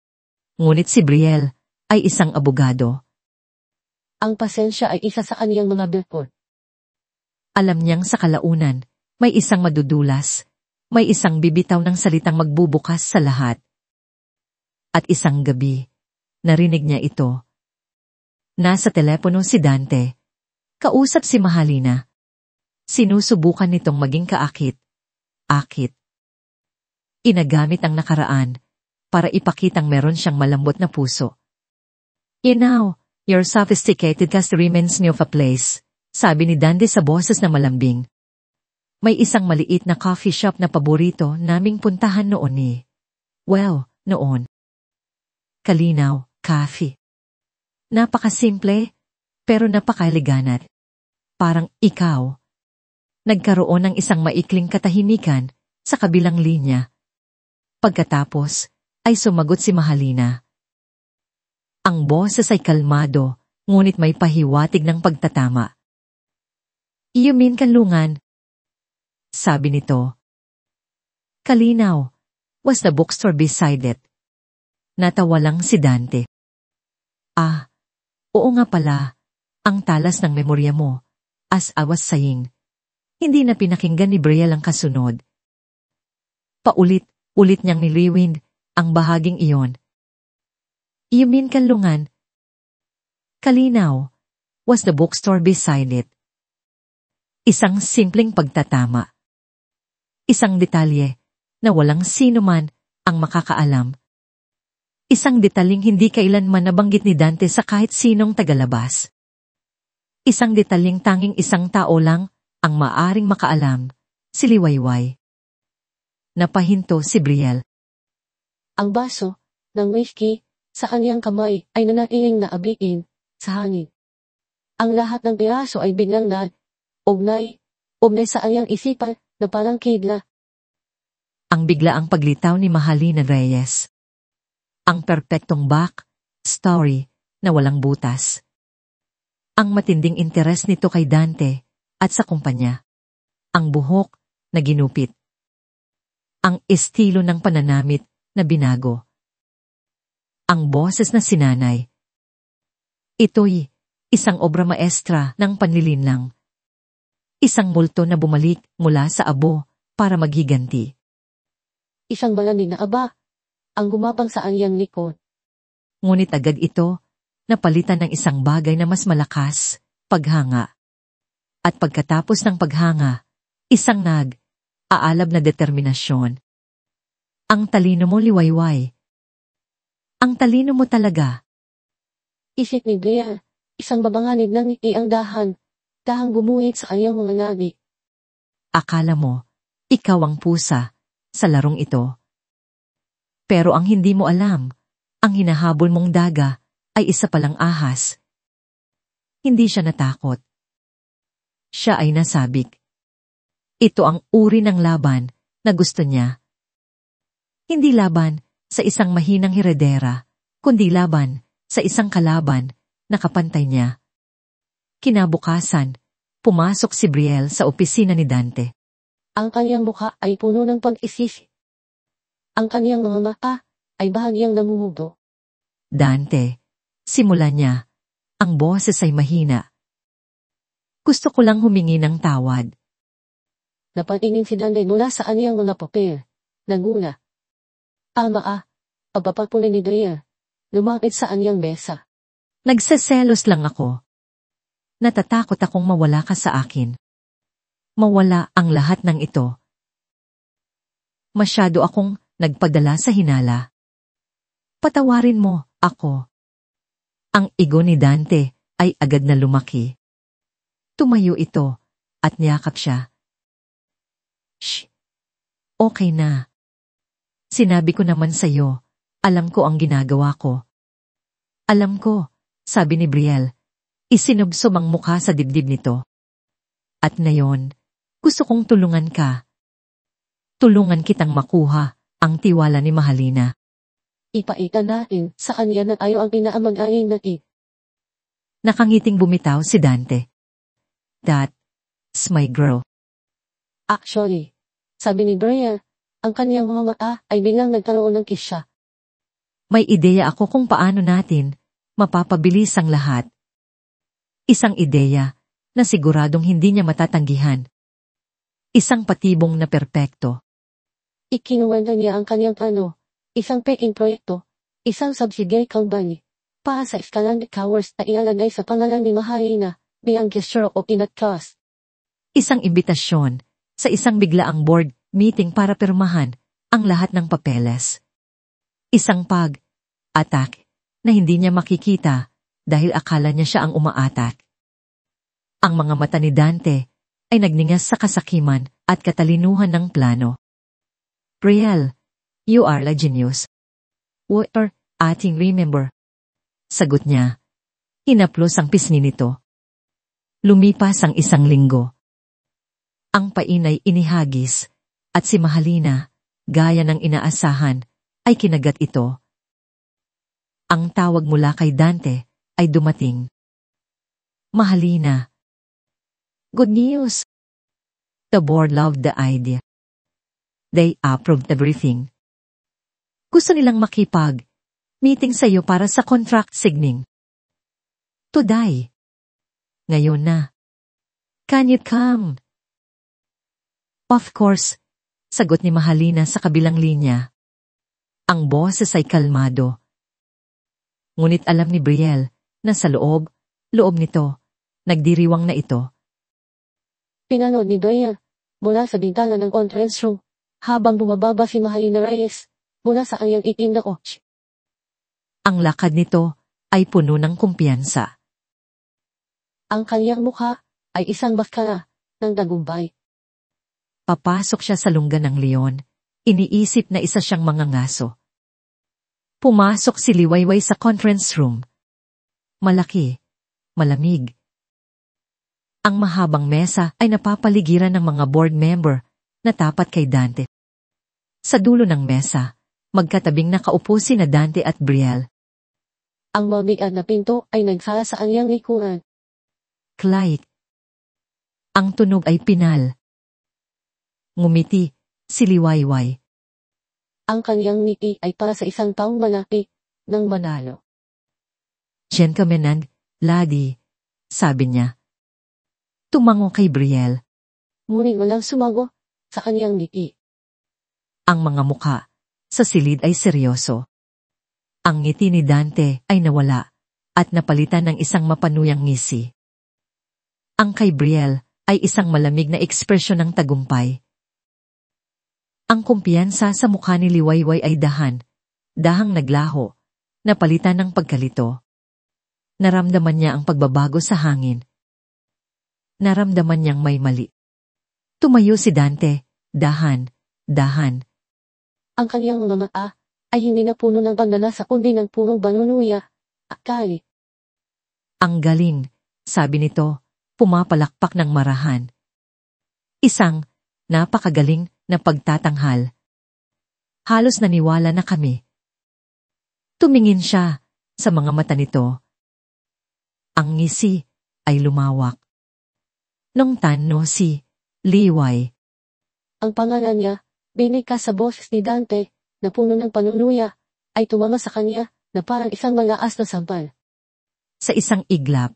Ngunit si Brielle ay isang abogado. Ang pasensya ay isa sa kaniyang mga birkod. Alam niyang sa kalaunan, may isang madudulas, may isang bibitaw ng salitang magbubukas sa lahat. At isang gabi, narinig niya ito. Nasa telepono si Dante. Kausap si Mahalina. Sinusubukan nitong maging kaakit. Akit. Inagamit ang nakaraan para ipakitang meron siyang malambot na puso. Now, your sophisticated cast reminds me of a place, sabi ni Dante sa boses na malambing. May isang maliit na coffee shop na paborito naming puntahan noon ni. Well, noon. Kalinaw, Coffee. Napakasimple, pero napakaeliganat. Parang ikaw. Nagkaroon ng isang maikling katahimikan sa kabilang linya. Pagkatapos, ay sumagot si Mahalina. Ang boses ay kalmado, ngunit may pahiwatig ng pagtatama. You mean kanlungan? Sabi nito. Kalinaw, was the bookstore beside it? Natawa lang si Dante. Ah, oo nga pala, ang talas ng memorya mo, as I was saying. Hindi na pinakinggan ni Brielle ang kasunod. Paulit-ulit niyang niliwind ang bahaging iyon. You mean kanlungan? Kalinaw, was the bookstore beside it? Isang simpleng pagtatama. Isang detalye na walang sino man ang makakaalam. Isang detaling hindi kailanman nabanggit ni Dante sa kahit sinong tagalabas. Isang detaling tanging isang tao lang ang maaring makaalam, si Liwayway. Napahinto si Brielle. Ang baso ng whiskey sa kaniyang kamay ay nanatiling naabikin sa hangin. Ang lahat ng piraso ay biglang ugnay sa kanyang isipan na parang kidla. Ang biglaang paglitaw ni Mahalina Reyes. Ang perpektong back story na walang butas. Ang matinding interes nito kay Dante at sa kumpanya. Ang buhok na ginupit. Ang estilo ng pananamit na binago. Ang boses na sinanay. Ito'y isang obra maestra ng panlilinlang. Isang multo na bumalik mula sa abo para maghiganti. Isang balanig na aba ang gumapang sa anyang likod. Ngunit agad ito, napalitan ng isang bagay na mas malakas, paghanga. At pagkatapos ng paghanga, isang aalab na determinasyon. Ang talino mo, Liwayway. Ang talino mo talaga. Isip ni Brielle, isang babanganib ng ngiti ang dahang bumuhit sa kanyang mga labi. Akala mo, ikaw ang pusa sa larong ito. Pero ang hindi mo alam, ang hinahabol mong daga ay isa palang ahas. Hindi siya natakot. Siya ay nasabik. Ito ang uri ng laban na gusto niya. Hindi laban sa isang mahinang heredera, kundi laban sa isang kalaban na kapantay niya. Kinabukasan, pumasok si Brielle sa opisina ni Dante. Ang kanyang mukha ay puno ng pag-isisi. Ang kanyang mga mata ay bahagyang namumudo. Dante, simula niya, ang boses ay mahina. Gusto ko lang humingi ng tawad. Napatingin si Dante mula sa kanyang mga papel. Nagula. Tama pagpapagpuli ni Brielle. Lumapit sa kanyang mesa. Nagseselos lang ako. Natatakot akong mawala ka sa akin. Mawala ang lahat ng ito. Masyado akong nagpadala sa hinala. Patawarin mo ako. Ang ego ni Dante ay agad na lumaki. Tumayo ito at niyakap siya. Shh! Okay na. Sinabi ko naman sa'yo, alam ko ang ginagawa ko. Alam ko, sabi ni Brielle, isinubsob ang mukha sa dibdib nito. At ngayon, gusto kong tulungan ka. Tulungan kitang makuha ang tiwala ni Mahalina. Ipaita natin sa kanya na tayo ang pinaamag-ayay na Nakangiting bumitaw si Dante. That's my girl. Actually, sabi ni Brian, ang kaniyang mga mata ay biglang nagkaroon ng kisya. May ideya ako kung paano natin mapapabilis ang lahat. Isang ideya na siguradong hindi niya matatanggihan. Isang patibong na perpekto. Ikinuwento niya ang kaniyang plano, isang peking proyekto, isang subsidiary company, para sa Escalante Towers na ilalagay sa pangalan ni Mahalina bilang gesture of inatkas. Isang imbitasyon sa isang biglaang board meeting para pirmahan ang lahat ng papeles. Isang pag-attack na hindi niya makikita dahil akala niya siya ang umaatak. Ang mga mata ni Dante ay nagningas sa kasakiman at katalinuhan ng plano. Brielle, you are a genius. Water, ating remember. Sagot niya. Hinaplos ang pisngi nito. Lumipas ang isang linggo. Ang painay inihagis at si Mahalina, gaya ng inaasahan, ay kinagat ito. Ang tawag mula kay Dante ay dumating. Mahalina. Good news. The board loved the idea. They approved everything. Gusto nilang makipag-meeting sa iyo para sa contract signing. Today. Ngayon na. Can you come? Of course, sagot ni Mahalina sa kabilang linya. Ang boses ay kalmado. Ngunit alam ni Brielle na sa loob nito, nagdiriwang na ito. Pinanood ni Brielle mula sa bintana ng conference room habang bumababa si Mahalina Reyes mula sa kanyang itim na kotse. Ang lakad nito ay puno ng kumpiyansa. Ang kanyang mukha ay isang maskara ng tagumpay. Papasok siya sa lungga ng leon, iniisip na isa siyang mangangaso. Pumasok si Liwayway sa conference room. Malaki, malamig. Ang mahabang mesa ay napapaligiran ng mga board member na tapat kay Dante. Sa dulo ng mesa, magkatabing nakaupo sina Dante at Brielle. Ang mabigat na pinto ay nagsara sa kanyang likuran. Clyde. Ang tunog ay pinal. Ngumiti si Liwayway. Ang kanyang ngiti ay para sa isang taong malaki ng manalo. Gentlemen and lady, sabi niya. Tumango kay Brielle. Ngunit walang sumago sa kanyang ngiti. Ang mga mukha sa silid ay seryoso. Ang ngiti ni Dante ay nawala at napalitan ng isang mapanuyang ngisi. Ang kay Brielle ay isang malamig na ekspresyon ng tagumpay. Ang kumpiyansa sa mukha ni Liwayway ay dahang naglaho, napalitan ng pagkalito. Naramdaman niya ang pagbabago sa hangin. Naramdaman niyang may mali. Tumayo si Dante, dahan. Ang kanyang mga mata ay hindi na puno ng paglalasa kundi ng punong banunuya, akali. Ang galing, sabi nito, pumapalakpak ng marahan. Isang napakagaling na pagtatanghal. Halos naniwala na kami. Tumingin siya sa mga mata nito. Ang ngisi ay lumawak. Nung tanno si Liway. Ang pangalan niya, binika sa boses ni Dante, na puno ng panunuya, ay tumama sa kanya na parang isang malakas na sampal. Sa isang iglap,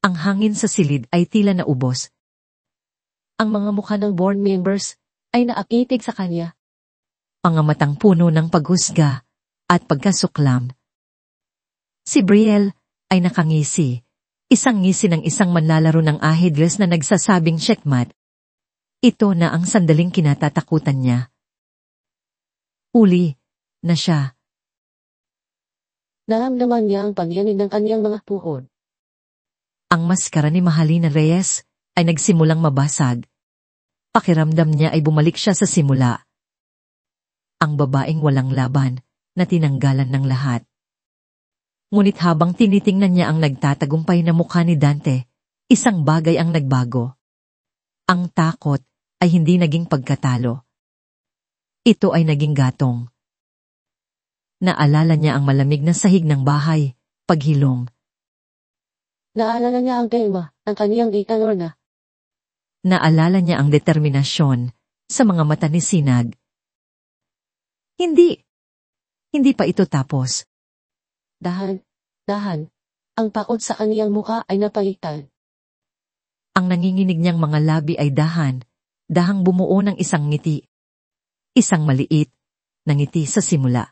ang hangin sa silid ay tila naubos. Ang mga mukha ng board members ay naakitig sa kanya. Mga matang puno ng paghusga at pagkasuklam. Si Brielle ay nakangisi. Isang ngisi ng isang manlalaro ng ahidres na nagsasabing checkmate. Ito na ang sandaling kinatatakutan niya. Uli na siya. Naramdaman niya ang pagyanig ng kanyang mga tuhod. Ang maskara ni Mahalina Reyes ay nagsimulang mabasag. Pakiramdam niya ay bumalik siya sa simula. Ang babaeng walang laban na tinanggalan ng lahat. Ngunit habang tinitingnan niya ang nagtatagumpay na mukha ni Dante, isang bagay ang nagbago. Ang takot ay hindi naging pagkatalo. Ito ay naging gatong. Naalala niya ang malamig na sahig ng bahay, paghilong. Naalala niya ang tema ng kaniyang ikalor na. Naalala niya ang determinasyon sa mga mata ni Sinag. Hindi. Hindi pa ito tapos. Dahan. Ang pakot sa kaniyang mukha ay napalitan. Ang nanginginig niyang mga labi ay dahang bumuo ng isang ngiti. Isang maliit na ngiti sa simula.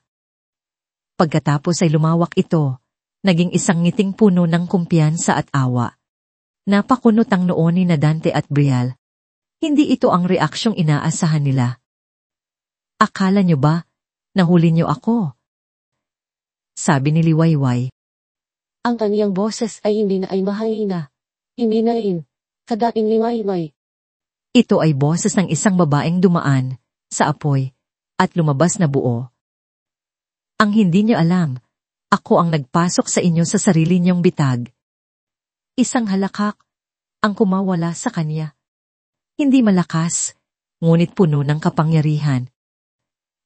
Pagkatapos ay lumawak ito, naging isang ngiting puno ng kumpiyansa at awa. Napakunot ang noo ni Dante at Brielle. Hindi ito ang reaksyong inaasahan nila. Akala niyo ba, nahuli niyo ako? Sabi ni Liwayway. Ang kaniyang boses ay hindi na ay mahina. Hindi na rin. Sa dating Liwayway. Ito ay boses ng isang babaeng dumaan sa apoy at lumabas na buo. Ang hindi niyo alam, ako ang nagpasok sa inyo sa sarili niyong bitag. Isang halakhak ang kumawala sa kanya. Hindi malakas, ngunit puno ng kapangyarihan.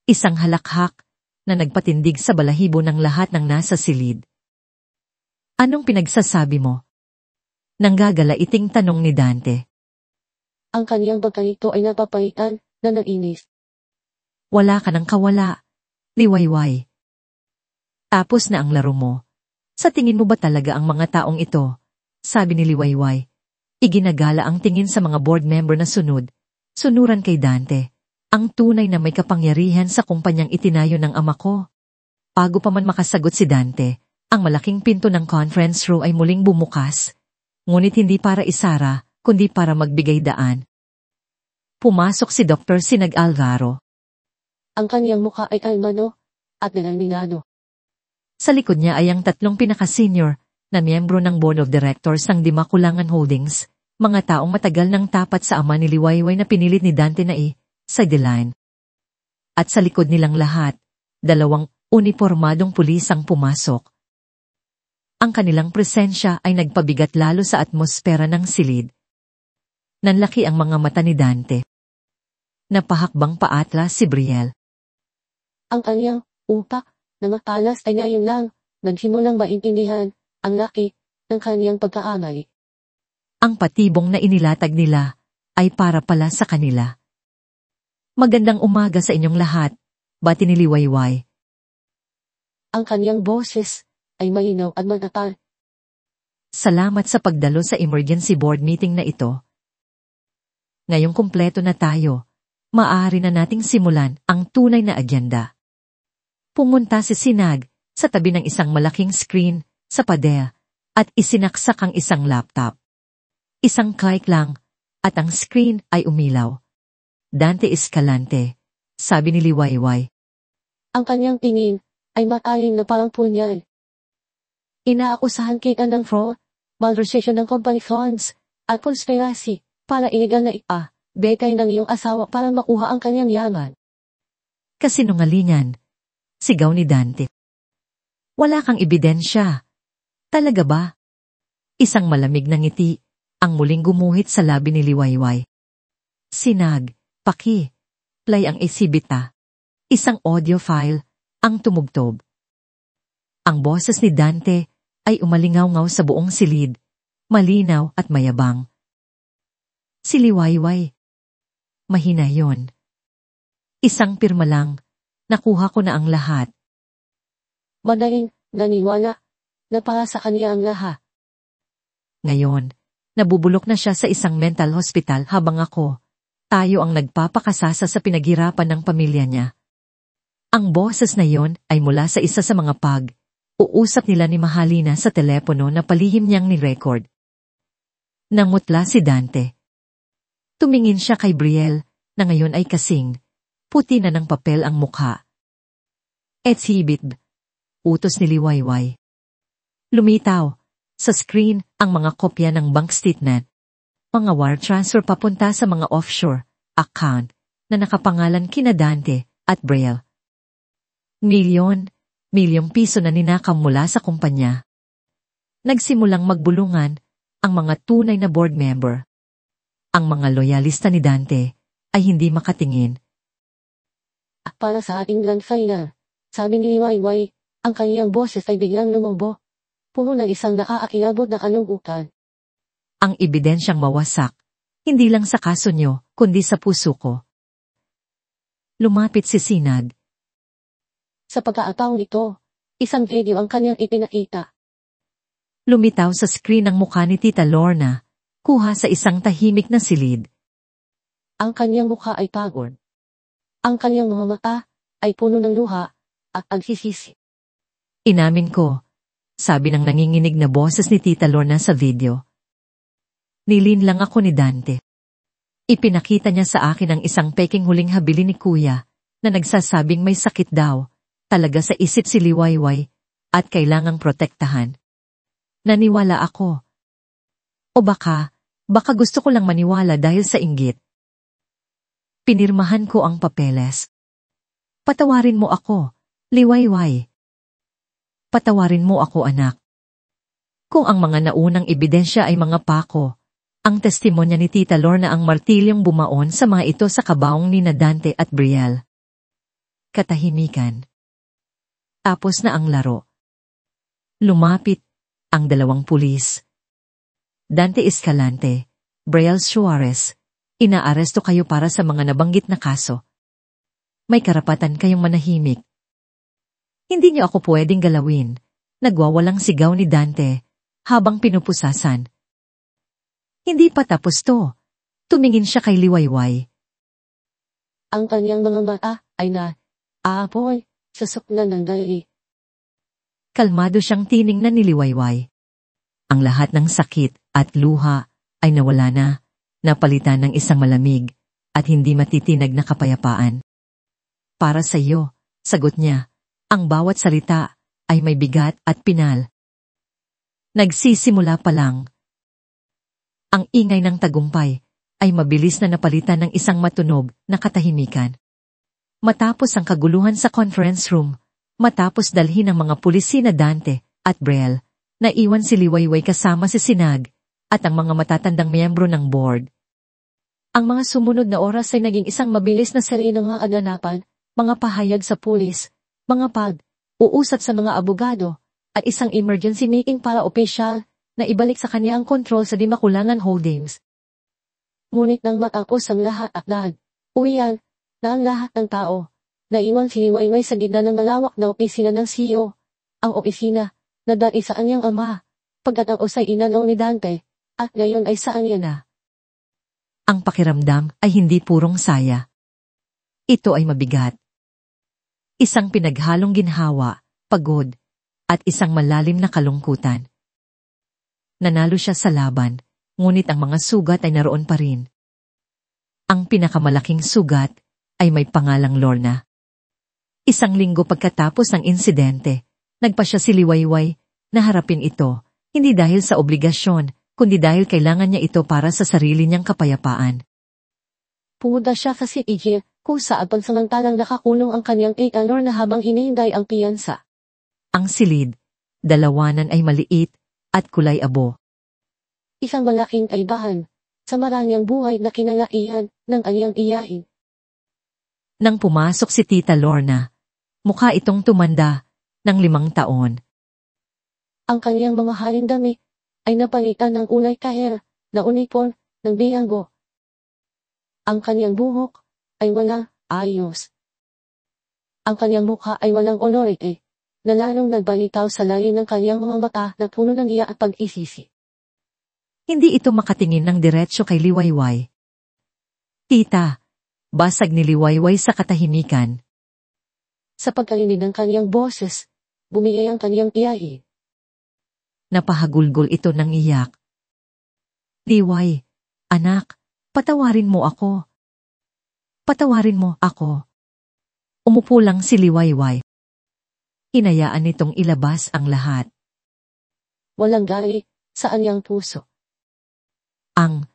Isang halakhak na nagpatindig sa balahibo ng lahat ng nasa silid. Anong pinagsasabi mo? Nanggagalaiting tanong ni Dante. Ang kaniyang pagkalito ay napapalitan na nainis. Wala ka ng kawala, Liwayway. Tapos na ang laro mo. Sa tingin mo ba talaga ang mga taong ito? Sabi ni Liwayway. Iginagala ang tingin sa mga board member na sunuran kay Dante. Ang tunay na may kapangyarihan sa kumpanyang itinayo ng ama ko. Bago pa man makasagot si Dante, ang malaking pinto ng conference room ay muling bumukas. Ngunit hindi para isara, kundi para magbigay daan. Pumasok si Dr. Sinag Alvaro. Ang kaniyang mukha ay kalmano at nalanglinado. Sa likod niya ay ang tatlong pinaka-senior na miyembro ng Board of Directors ng Dimakulangan Holdings, mga taong matagal nang tapat sa ama ni Liwayway na pinilit ni Dante na sideline. At sa likod nilang lahat, 2 unipormadong pulis ang pumasok. Ang kanilang presensya ay nagpabigat lalo sa atmosfera ng silid. Nanlaki ang mga mata ni Dante. Napahakbang paatras si Brielle. Ang kaniyang upak na matalas ay ngayon lang nagsimulang maintindihan ang laki ng kaniyang pagkaamay. Ang patibong na inilatag nila ay para pala sa kanila. Magandang umaga sa inyong lahat, bati ni Liwayway. Ang kaniyang boses ay malinaw at matatal. Salamat sa pagdalo sa emergency board meeting na ito. Ngayong kumpleto na tayo, maaari na nating simulan ang tunay na agenda. Pumunta si Sinag sa tabi ng isang malaking screen sa pader at isinaksak ang isang laptop. Isang click lang at ang screen ay umilaw. Dante Escalante, sabi ni Liwayway. Ang kanyang tingin ay matalim na parang punyal. Inaakusahan kita ng fraud, malversation ng company funds, at conspiracy para iligal na bekay ng iyong asawa para makuha ang kanyang yaman. Kasinungalingan, sigaw ni Dante. Wala kang ebidensya. Talaga ba? Isang malamig na ngiti ang muling gumuhit sa labi ni Liwayway. Sinag, play ang exhibita. Isang audio file ang tumugtog. Ang boses ni Dante ay umalingaw-ngaw sa buong silid, malinaw at mayabang. Si Liwayway. Mahina yon. Isang pirma lang, nakuha ko na ang lahat. Madaling naniwala na para sa kanya ang lahat. Ngayon, nabubulok na siya sa isang mental hospital habang tayo ang nagpapakasasa sa pinaghirapan ng pamilya niya. Ang boses na yon ay mula sa isa sa mga uusap nila ni Mahalina sa telepono na palihim niyang ni-record. Namutla si Dante. Tumingin siya kay Brielle na ngayon ay kasing puti na ng papel ang mukha. Exhibit, utos ni Liwayway. Lumitaw sa screen ang mga kopya ng bank statement, mga wire transfer papunta sa mga offshore account na nakapangalan kina Dante at Brielle. Milyong piso na ninakaw mula sa kumpanya. Nagsimulang magbulungan ang mga tunay na board member. Ang mga loyalista ni Dante ay hindi makatingin. Para sa ating grand final, sabi ni Liwayway, ang kaniyang boses ay biglang lumabo. Puno ng isang nakakakilabot na kalungkutan. Ang ebidensyang mawasak, Hindi lang sa kaso nyo, kundi sa puso ko. Lumapit si Sinag. Sa pagkakataong ito, isang video ang kanyang ipinakita. Lumitaw sa screen ang mukha ni Tita Lorna, kuha sa isang tahimik na silid. Ang kanyang mukha ay pagod. Ang kanyang mga mata ay puno ng luha at agsisisi. Inamin ko, sabi ng nanginginig na boses ni Tita Lorna sa video. Nilin lang ako ni Dante. Ipinakita niya sa akin ang isang peking huling habili ni Kuya na nagsasabing may sakit daw, talaga sa isip si Liwayway at kailangang protektahan. Naniwala ako. O baka gusto ko lang maniwala dahil sa inggit. Pinirmahan ko ang papeles. Patawarin mo ako, Liwayway. Patawarin mo ako, anak. Kung ang mga naunang ebidensya ay mga pako, ang testimonya ni Tita Lorna ang martilyong bumaon sa mga ito sa kabaong ni Dante at Brielle. Katahimikan. Tapos na ang laro. Lumapit ang dalawang pulis. Dante Escalante, Brielle Suarez, inaaresto kayo para sa mga nabanggit na kaso. May karapatan kayong manahimik. Hindi niyo ako pwedeng galawin. Nagwawalang sigaw ni Dante habang pinupusasan. Hindi pa tapos to. Tumingin siya kay Liwayway. Ang kanyang mga mata ay aapoy sa suklan ng dali. Kalmado siyang tiningnan ni Liwayway. Ang lahat ng sakit at luha ay nawala na, napalitan ng isang malamig at hindi matitinag na kapayapaan. Para sa iyo, sagot niya, ang bawat salita ay may bigat at pinal. Nagsisimula pa lang. Ang ingay ng tagumpay ay mabilis na napalitan ng isang matunog na katahimikan. Matapos ang kaguluhan sa conference room, matapos dalhin ng mga pulis sina Dante at Brielle, naiwan si Liwayway kasama si Sinag at ang mga matatandang miyembro ng board. Ang mga sumunod na oras ay naging isang mabilis na serye ng mga aganapan, mga pahayag sa pulis, mga uusat sa mga abogado, at isang emergency meeting para opisyal na ibalik sa kanya ang kontrol sa di makulangan holdings. Ngunit nang matapos ang lahat at uwian na ang lahat ng tao, naiwan si Liwayway sa gitna ng malawak na opisina ng CEO, ang opisina na dati sa kanyang ama, pagkatapos ay inanaw ni Dante, at ngayon ay sa kanya na. Ang pakiramdam ay hindi purong saya. Ito ay mabigat. Isang pinaghalong ginhawa, pagod, at isang malalim na kalungkutan. Nanalo siya sa laban, ngunit ang mga sugat ay naroon pa rin. Ang pinakamalaking sugat ay may pangalang Lorna. Isang linggo pagkatapos ng insidente, nagpa siya si Liwayway na harapin ito, hindi dahil sa obligasyon, kundi dahil kailangan niya ito para sa sarili niyang kapayapaan. Pumunta siya sa CEJ, kung saan pansamantalang nakakulong ang kanyang Tita Lorna habang hinihintay ang piyansa. Ang silid, dalawanan ay maliit at kulay abo. Isang malaking kaibahan sa marangyang buhay na kinalaihan ng kanyang iyain. Nang pumasok si Tita Lorna, mukha itong tumanda ng 5 taon. Ang kanyang mga halindami ay napalitan ng kulay kahera na uniform ng biyanggo. Ang kanyang buhok ay walang ayos. Ang kanyang mukha ay walang olorite, na lalong nagbalitaw sa lalim ng kanyang mga mata na puno ng iya at pag-isisi. Hindi ito makatingin ng diretsyo kay Liwayway. Tita, basag ni Liwayway sa katahimikan. Sa pagkarinig ng kanyang boses, bumigay ang kanyang iyain. Napahagulgol ito ng iyak. Liway, anak, patawarin mo ako. Patawarin mo ako. Umupo lang si Liwayway. Hinayaan nitong ilabas ang lahat. Walang gali sa anyang puso. Ang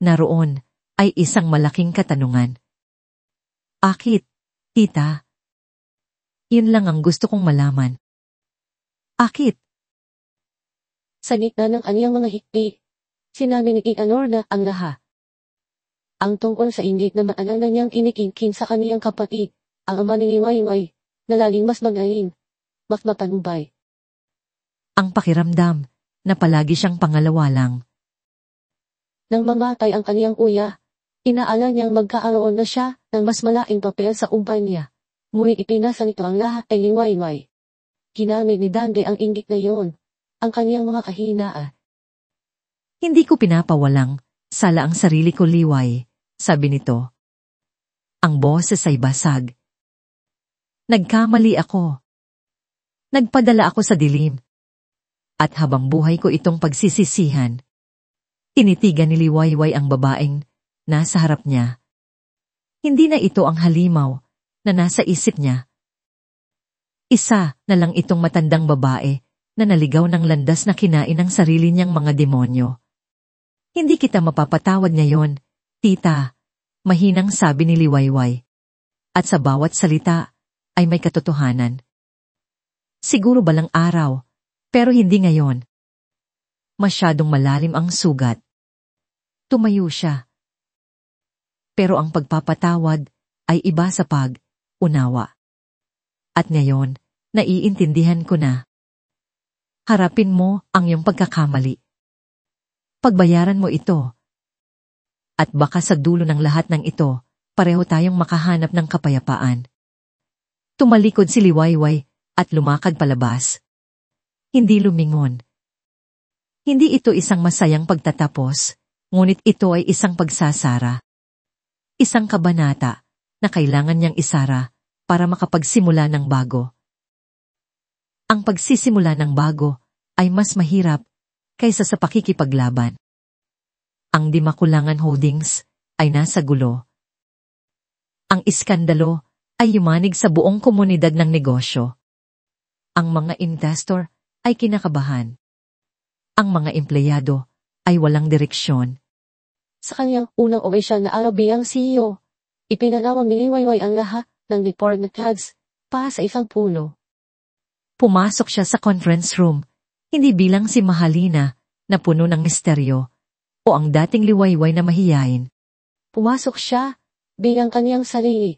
naroon ay isang malaking katanungan. Akit, tita? Yun lang ang gusto kong malaman. Akit? Sa gitna ng kanyang mga hikbi, sinabi ni Tita Lorna ang lahat. Ang tungkol sa inggit na maalala niyang kinikingkin sa kaniyang kapatid, ang ama ni Liwayway, na laging mas magaling, mas matagumpay. Ang pakiramdam na palagi siyang pangalawa lang. Nang mamatay ang kaniyang kuya, inaalala niyang magkaaroon na siya ng mas malaking papel sa kumpanya. Ngunit ipinasa nito ang lahat kay Liwayway. Ginamit ni Dante ang inggit na iyon, ang kaniyang mga kahinaan. Hindi ko pinapawalang sala ang sarili ko, Liway, sabi nito. Ang boses ay basag. Nagkamali ako. Nagpadala ako sa dilim. At habang buhay ko itong pagsisisihan, tinitigan ni Liwayway ang babaeng nasa harap niya. Hindi na ito ang halimaw na nasa isip niya. Isa na lang itong matandang babae na naligaw ng landas na kinain ng sarili niyang mga demonyo. Hindi kita mapapatawad ngayon, tita, mahinang sabi ni Liwayway. At sa bawat salita ay may katotohanan. Siguro balang araw, pero hindi ngayon. Masyadong malalim ang sugat. Tumayo siya. Pero ang pagpapatawad ay iba sa pag-unawa. At ngayon, naiintindihan ko na. Harapin mo ang iyong pagkakamali. Pagbayaran mo ito. At baka sa dulo ng lahat ng ito, pareho tayong makahanap ng kapayapaan. Tumalikod si Liwayway at lumakad palabas. Hindi lumingon. Hindi ito isang masayang pagtatapos, ngunit ito ay isang pagsasara. Isang kabanata na kailangan niyang isara para makapagsimula ng bago. Ang pagsisimula ng bago ay mas mahirap kaysa sa pakikipaglaban. Ang Di Makulangan Holdings ay nasa gulo. Ang iskandalo ay yumanig sa buong komunidad ng negosyo. Ang mga investor ay kinakabahan. Ang mga empleyado ay walang direksyon. Sa kanyang unang opisyal na araw bilang CEO, ipinalawang ni Liwayway ang lahat ng department heads para sa isang puno. Pumasok siya sa conference room, hindi bilang si Mahalina na puno ng misteryo o ang dating Liwayway na mahiyain. Pumasok siya bilang kaniyang sarili.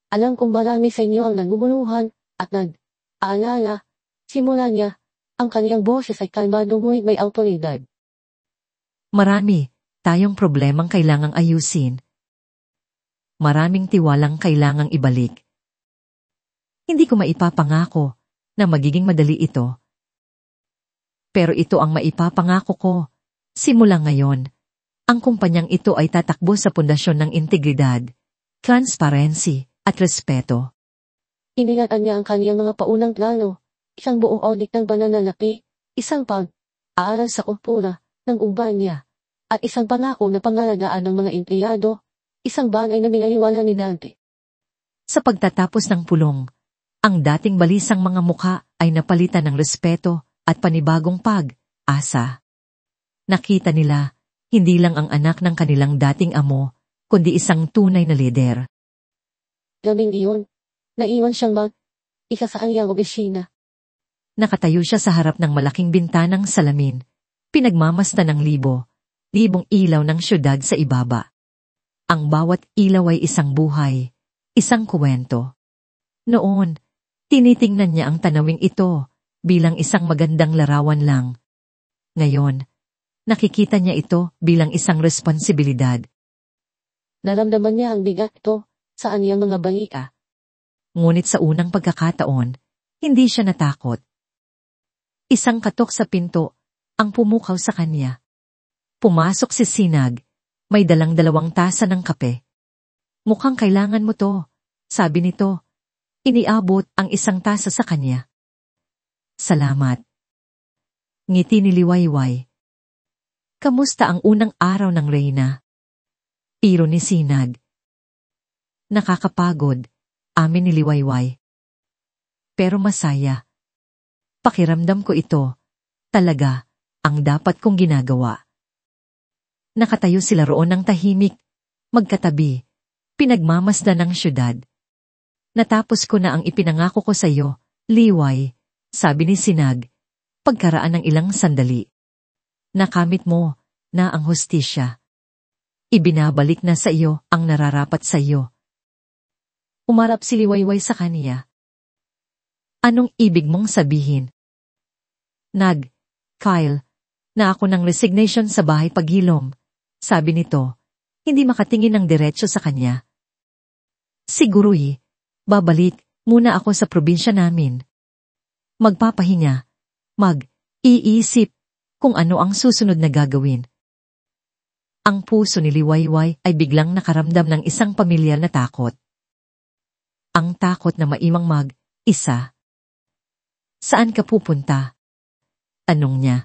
Alam kong marami sa inyo ang naguguluhan at nag-aalala. Simula niya, ang kaniyang boses ay kalmado ngunit may awtoridad. Marami tayong problemang kailangang ayusin. Maraming tiwalang kailangang ibalik. Hindi ko maipapangako na magiging madali ito. Pero ito ang maipapangako ko. Simula ngayon, ang kumpanyang ito ay tatakbo sa pundasyon ng integridad, transparency, at respeto. Iningatan niya ang kaniyang mga paunang plano, isang buong audit ng pananalapi, isang pag-aaral sa kultura ng kumpanya, at isang pangako na pangalagaan ng mga empleyado, isang bagay na minaliwala ni Dante. Sa pagtatapos ng pulong, ang dating balisang mga mukha ay napalitan ng respeto at panibagong pag-asa. Nakita nila, hindi lang ang anak ng kanilang dating amo, kundi isang tunay na lider. Gabing iyon, naiwan siyang isa sa kanyang opisina. Nakatayo siya sa harap ng malaking bintanang salamin, pinagmamasdan ng libong ilaw ng syudad sa ibaba. Ang bawat ilaw ay isang buhay, isang kuwento. Noon, tinitingnan niya ang tanawing ito bilang isang magandang larawan lang. Ngayon, nakikita niya ito bilang isang responsibilidad. Naramdaman niya ang bigat ito sa aniyang mga balita. Ngunit sa unang pagkakataon, hindi siya natakot. Isang katok sa pinto ang pumukaw sa kanya. Pumasok si Sinag, may dalang 2 tasa ng kape. Mukhang kailangan mo to, sabi nito. Iniabot ang 1 tasa sa kanya. Salamat. Ngiti ni Liwayway. Kamusta ang unang araw ng Reyna? Tiro ni Sinag. Nakakapagod, amin ni Liwayway. Pero masaya. Pakiramdam ko ito, talaga, ang dapat kong ginagawa. Nakatayo sila roon ng tahimik, magkatabi, pinagmamasdan ng syudad. Natapos ko na ang ipinangako ko sa iyo, Liway, sabi ni Sinag, pagkaraan ng ilang sandali. Nakamit mo na ang hustisya. Ibinabalik na sa iyo ang nararapat sa iyo. Umarap si Liwayway sa kaniya. Anong ibig mong sabihin? Kyle, na ako ng resignation sa bahay paghilom. Sabi nito, hindi makatingin ng diretsyo sa kanya. Siguro'y, babalik muna ako sa probinsya namin. Magpapahinga, mag-iisip kung ano ang susunod na gagawin. Ang puso ni Liwayway ay biglang nakaramdam ng isang pamilyar na takot. Ang takot na maimang mag-isa. Saan ka pupunta? Tanong niya.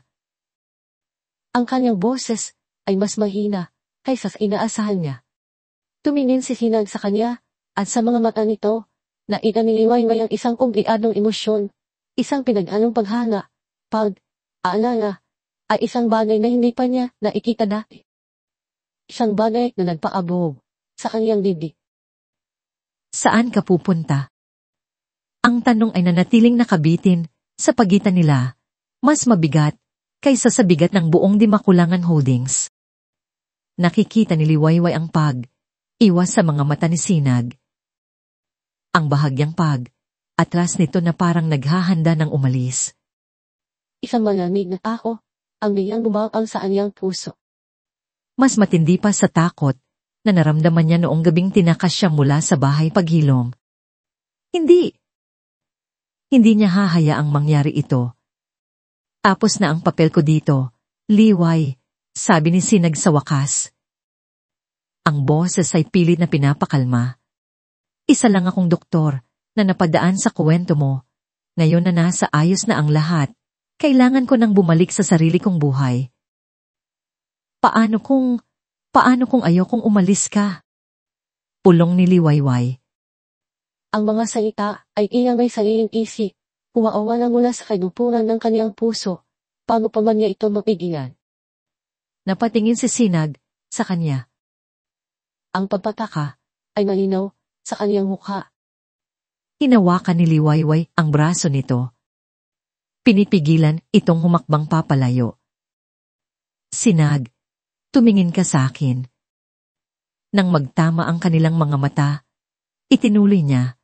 Ang kanyang boses ay mas mahina kaysa sa inaasahan niya. Tumingin si Sinag sa kanya at sa mga mata nito, nakita ni Liwayway ang isang komplikadong emosyon, isang pinag-anong paghanga, pag-aalala, ay isang bagay na hindi pa niya nakikita dati. Isang bagay na nagpaabog sa kanyang dibdib. Saan ka pupunta? Ang tanong ay nanatiling nakabitin sa pagitan nila, mas mabigat kaysa sa bigat ng buong Dimakulangan Holdings. Nakikita ni Liwayway ang pag-iwas sa mga mata ni Sinag. Ang bahagyang pag-atras nito na parang naghahanda ng umalis. Isang malamig na ako ang biglang bumabang sa kanyang puso. Mas matindi pa sa takot na naramdaman niya noong gabing tinakas siya mula sa bahay paghilom. Hindi niya hahayaang mangyari ito. Tapos na ang papel ko dito, Liway, sabi ni Sinag sa wakas. Ang boses ay pilit na pinapakalma. Isa lang akong doktor na napadaan sa kwento mo. Ngayon na nasa ayos na ang lahat, kailangan ko nang bumalik sa sarili kong buhay. Paano kung ayokong umalis ka? Pulong ni Liwayway. Ang mga salita ay iyang may sariling isip, kumaawa mula sa kanupunan ng kanyang puso, paano pa man niya ito mapigilan. Napatingin si Sinag sa kanya. Ang pagpataka ay malinaw sa kanyang mukha. Hinawakan ni Liwayway ang braso nito. Pinipigilan itong humakbang papalayo. Sinag, tumingin ka sa akin. Nang magtama ang kanilang mga mata, itinuloy niya.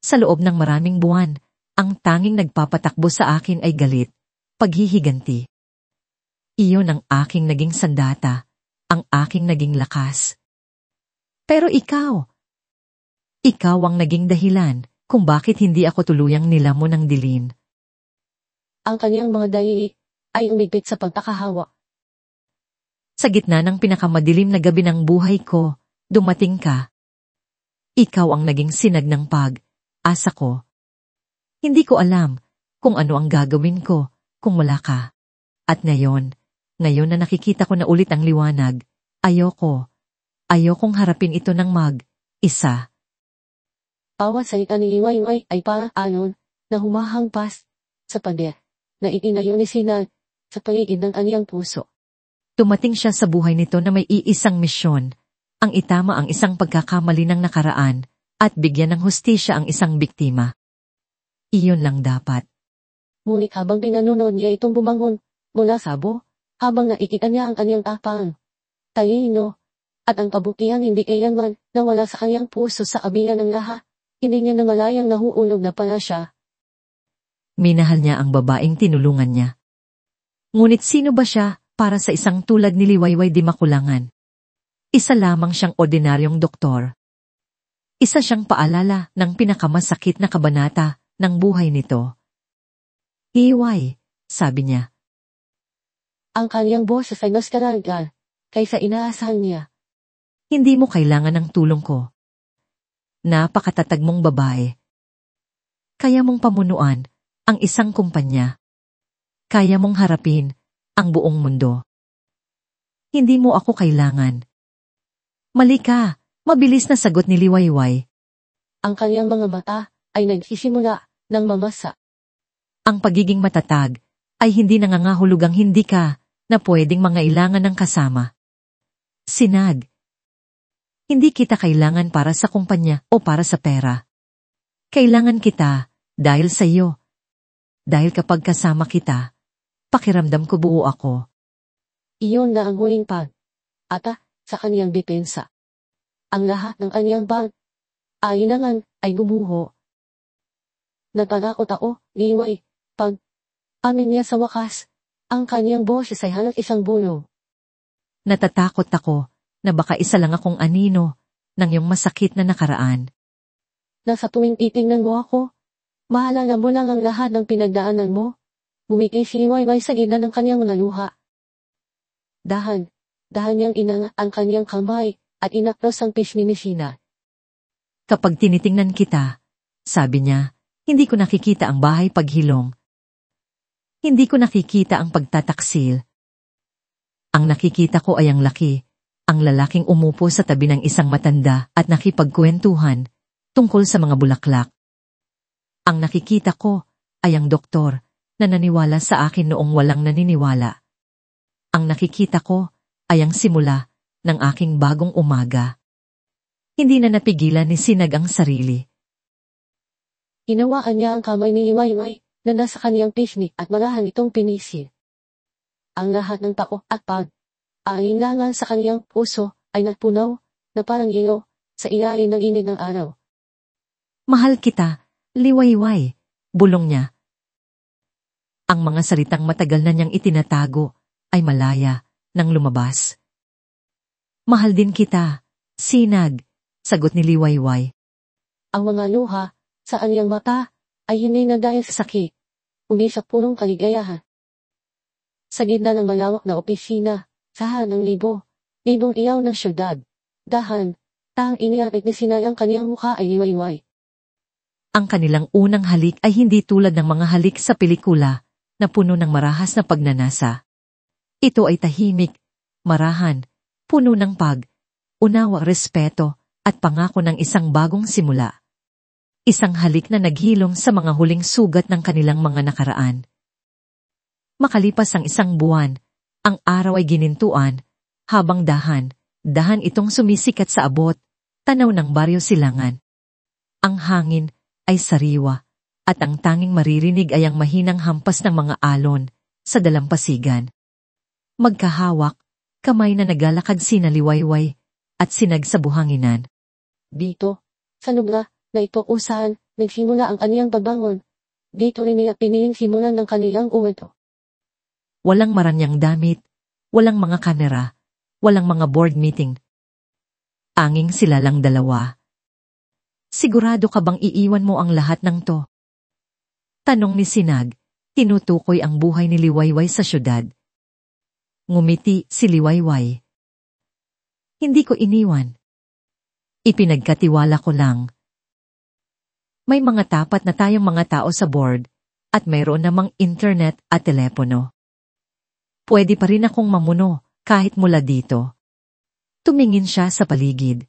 Sa loob ng maraming buwan, ang tanging nagpapatakbo sa akin ay galit, paghihiganti. Iyon ang aking naging sandata, ang aking naging lakas. Pero ikaw ang naging dahilan kung bakit hindi ako tuluyang nilamon ng dilin. Ang kanyang mga daliri ay umigpit sa pagkakahawa. Sa gitna ng pinakamadilim na gabi ng buhay ko, dumating ka. Ikaw ang naging sinag ng pag-asa ko. Hindi ko alam kung ano ang gagawin ko kung wala ka. At ngayon na nakikita ko na ulit ang liwanag, ayokong harapin ito ng mag-isa. Bawat salita ni Liwayway ay parang alon na humahangpas sa pader na itinayo ni Sinag sa paligid ng kanyang puso. Tumating siya sa buhay nito na may iisang misyon, ang itama ang isang pagkakamali ng nakaraan at bigyan ng hustisya ang isang biktima. Iyon lang dapat. Ngunit habang pinanonood niya itong bumangon mula sabo, habang nakikita niya ang kanyang tapang, talino, at ang kabutihan hindi kailanman nawala sa kanyang puso sa kabila ng lahat, hindi niya namalayang nahuulog na pala siya. Minahal niya ang babaeng tinulungan niya. Ngunit sino ba siya para sa isang tulad ni Liwayway Dimakulangan? Isa lamang siyang ordinaryong doktor. Isa siyang paalala ng pinakamasakit na kabanata ng buhay nito. Liway, sabi niya. Ang kanyang boses ay mas karagal kaysa inaasahan niya. Hindi mo kailangan ng tulong ko. Napakatatag mong babae. Kaya mong pamunuan ang isang kumpanya. Kaya mong harapin ang buong mundo. Hindi mo ako kailangan. Mali ka, mabilis na sagot ni Liwayway. Ang kanyang mga mata ay nagsisimula ng mamasa. Ang pagiging matatag ay hindi nangangahulugang hindi ka na pwedeng mangailangan ng kasama. Sinag. Hindi kita kailangan para sa kumpanya o para sa pera. Kailangan kita dahil sa iyo. Dahil kapag kasama kita, pakiramdam ko buo ako. Iyon na ang huling ata sa kanyang depensa. Ang lahat ng kanyang alinangan ay gumuho. Natatakot ako, Liway, amin niya sa wakas, Ang kanyang boses ay halos isang bulo. Natatakot ako na baka isa lang akong anino ng iyong masakit na nakaraan. Nasa tuwing titingnan mo ako, maalala mo lang ang lahat ng pinagdaanan mo. Bumigay si Liwayway sa gitna ng kanyang mga luha. Dahan niyang inangat ang kanyang kamay at inakros ang pisngi ni Sheena. Kapag tinitingnan kita, sabi niya, hindi ko nakikita ang bahay paghilong. Hindi ko nakikita ang pagtataksil. Ang nakikita ko ay ang laki, ang lalaking umupo sa tabi ng isang matanda at nakipagkwentuhan tungkol sa mga bulaklak. Ang nakikita ko ay ang doktor na naniwala sa akin noong walang naniniwala. Ang nakikita ko ay ang simula ng aking bagong umaga. Hindi na napigilan ni Sinag ang sarili. Hinawaan niya ang kamay ni Liwayway na nasa kaniyang pisngi at marahan itong pinisil. Ang lahat ng takot at pag-aalinlangan sa kaniyang puso ay nagpunaw na parang yelo sa ilalim ng init ng araw. Mahal kita, Liwayway, bulong niya. Ang mga salitang matagal na niyang itinatago ay malaya nang lumabas. Mahal din kita, Sinag, sagot ni Liwayway. Ang mga luha sa kaniyang mata ay hindi na dahil sa sakit, kundi sa punong kaligayahan. Sa gitna ng malawak na opisina, sahan ng libong ilaw ng syudad, tang iniapit ni Sinag ang kaniyang mukha ay Liwayway. Ang kanilang unang halik ay hindi tulad ng mga halik sa pelikula na puno ng marahas na pagnanasa. Ito ay tahimik, marahan, puno ng unawa, respeto, at pangako ng isang bagong simula. Isang halik na naghilom sa mga huling sugat ng kanilang mga nakaraan. Makalipas ang isang buwan, ang araw ay ginintuan, habang dahan itong sumisikat sa abot, tanaw ng Baryo Silangan. Ang hangin ay sariwa, at ang tanging maririnig ay ang mahinang hampas ng mga alon sa dalampasigan. Magkahawak, kamay na naglalakad sina Liwayway at Sinag sa buhanginan. Dito, sa lugar na ito kung saan nagsimula ang kaniyang pagbangon, dito rin niya piniling simulan ng kanilang uwento. Walang maranyang damit, walang mga kamera, walang mga board meeting. Anging sila lang dalawa. Sigurado ka bang iiwan mo ang lahat ng to? Tanong ni Sinag, tinutukoy ang buhay ni Liwayway sa syudad. Ngumiti si Liwayway. Hindi ko iniwan. Ipinagkatiwala ko lang. May mga tapat na tayong mga tao sa board, at mayroon namang internet at telepono. Pwede pa rin akong mamuno kahit mula dito. Tumingin siya sa paligid.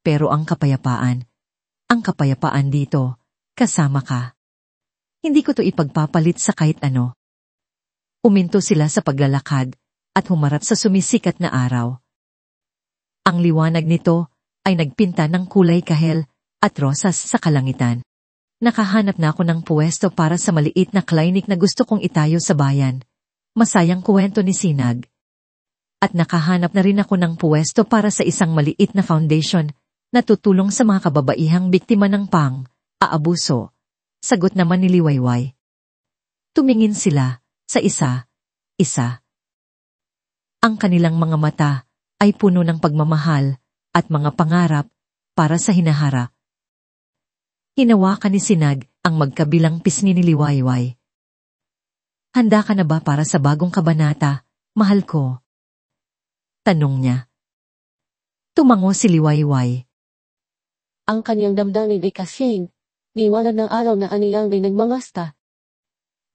Pero ang kapayapaan dito, kasama ka. Hindi ko to ipagpapalit sa kahit ano. Uminto sila sa paglalakad at humarap sa sumisikat na araw. Ang liwanag nito ay nagpinta ng kulay kahel at rosas sa kalangitan. Nakahanap na ako ng puwesto para sa maliit na klinik na gusto kong itayo sa bayan. Masayang kwento ni Sinag. At nakahanap na rin ako ng puwesto para sa isang maliit na foundation na tutulong sa mga kababaihang biktima ng aabuso. Sagot naman ni Liwayway. Tumingin sila sa isa. Ang kanilang mga mata ay puno ng pagmamahal at mga pangarap para sa hinaharap. Hinawakan ni Sinag ang magkabilang pisngi ni Liwayway. Handa ka na ba para sa bagong kabanata, mahal ko? Tanong niya. Tumango si Liwayway. Ang kanyang damdamin ay kasing liwanag ng araw na anilang may nagmangasta.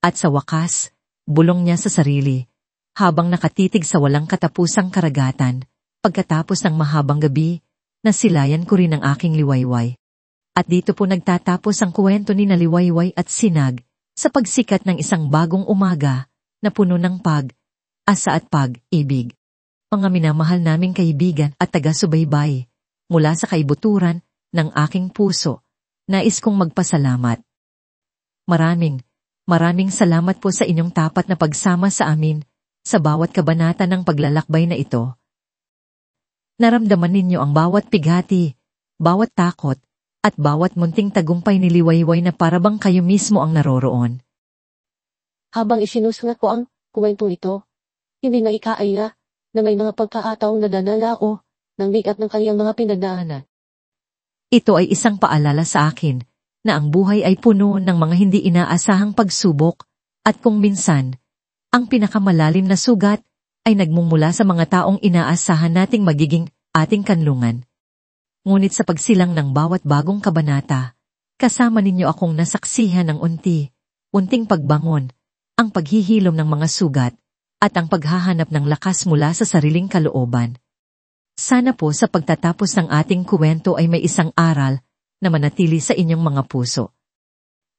At sa wakas, bulong niya sa sarili, habang nakatitig sa walang katapusang karagatan, pagkatapos ng mahabang gabi, nasilayan ko rin ang aking Liwayway. At dito po nagtatapos ang kwento ni na Liwayway at Sinag sa pagsikat ng isang bagong umaga na puno ng pag-asa at pag-ibig. Mga minamahal naming kaibigan at taga-subaybay, mula sa kaibuturan ng aking puso, nais kong magpasalamat. Maraming salamat po sa inyong tapat na pagsama sa amin sa bawat kabanata ng paglalakbay na ito. Naramdaman ninyo ang bawat pighati, bawat takot, at bawat munting tagumpay ni Liwayway na parabang kayo mismo ang naroroon. Habang isinusungat ko ang kwento ito. Hindi na ikaaya na may mga pagkakataong nadadala ako ng bigat ng kanyang mga pinagdaanan. Ito ay isang paalala sa akin na ang buhay ay puno ng mga hindi inaasahang pagsubok at kung minsan, ang pinakamalalim na sugat ay nagmumula sa mga taong inaasahan nating magiging ating kanlungan. Ngunit sa pagsilang ng bawat bagong kabanata, kasama ninyo akong nasaksihan ng unting pagbangon, ang paghihilom ng mga sugat, at ang paghahanap ng lakas mula sa sariling kalooban. Sana po sa pagtatapos ng ating kuwento ay may isang aral na manatili sa inyong mga puso.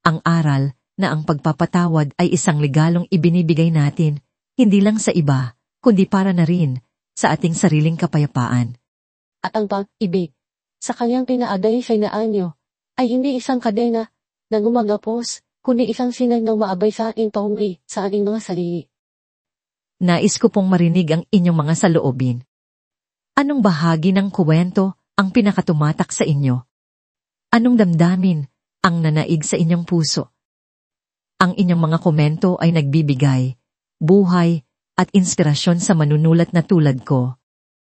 Ang aral na ang pagpapatawad ay isang legalong ibinibigay natin, hindi lang sa iba, kundi para na rin sa ating sariling kapayapaan. At ang pag-ibig sa kanyang pinaaday siya na anyo ay hindi isang kadena na gumagapos, kundi isang sinag ng maabay sa ating paungi sa ating mga sarili. Nais ko pong marinig ang inyong mga saloobin. Anong bahagi ng kuwento ang pinakatumatak sa inyo? Anong damdamin ang nanaig sa inyong puso? Ang inyong mga komento ay nagbibigay buhay at inspirasyon sa manunulat na tulad ko.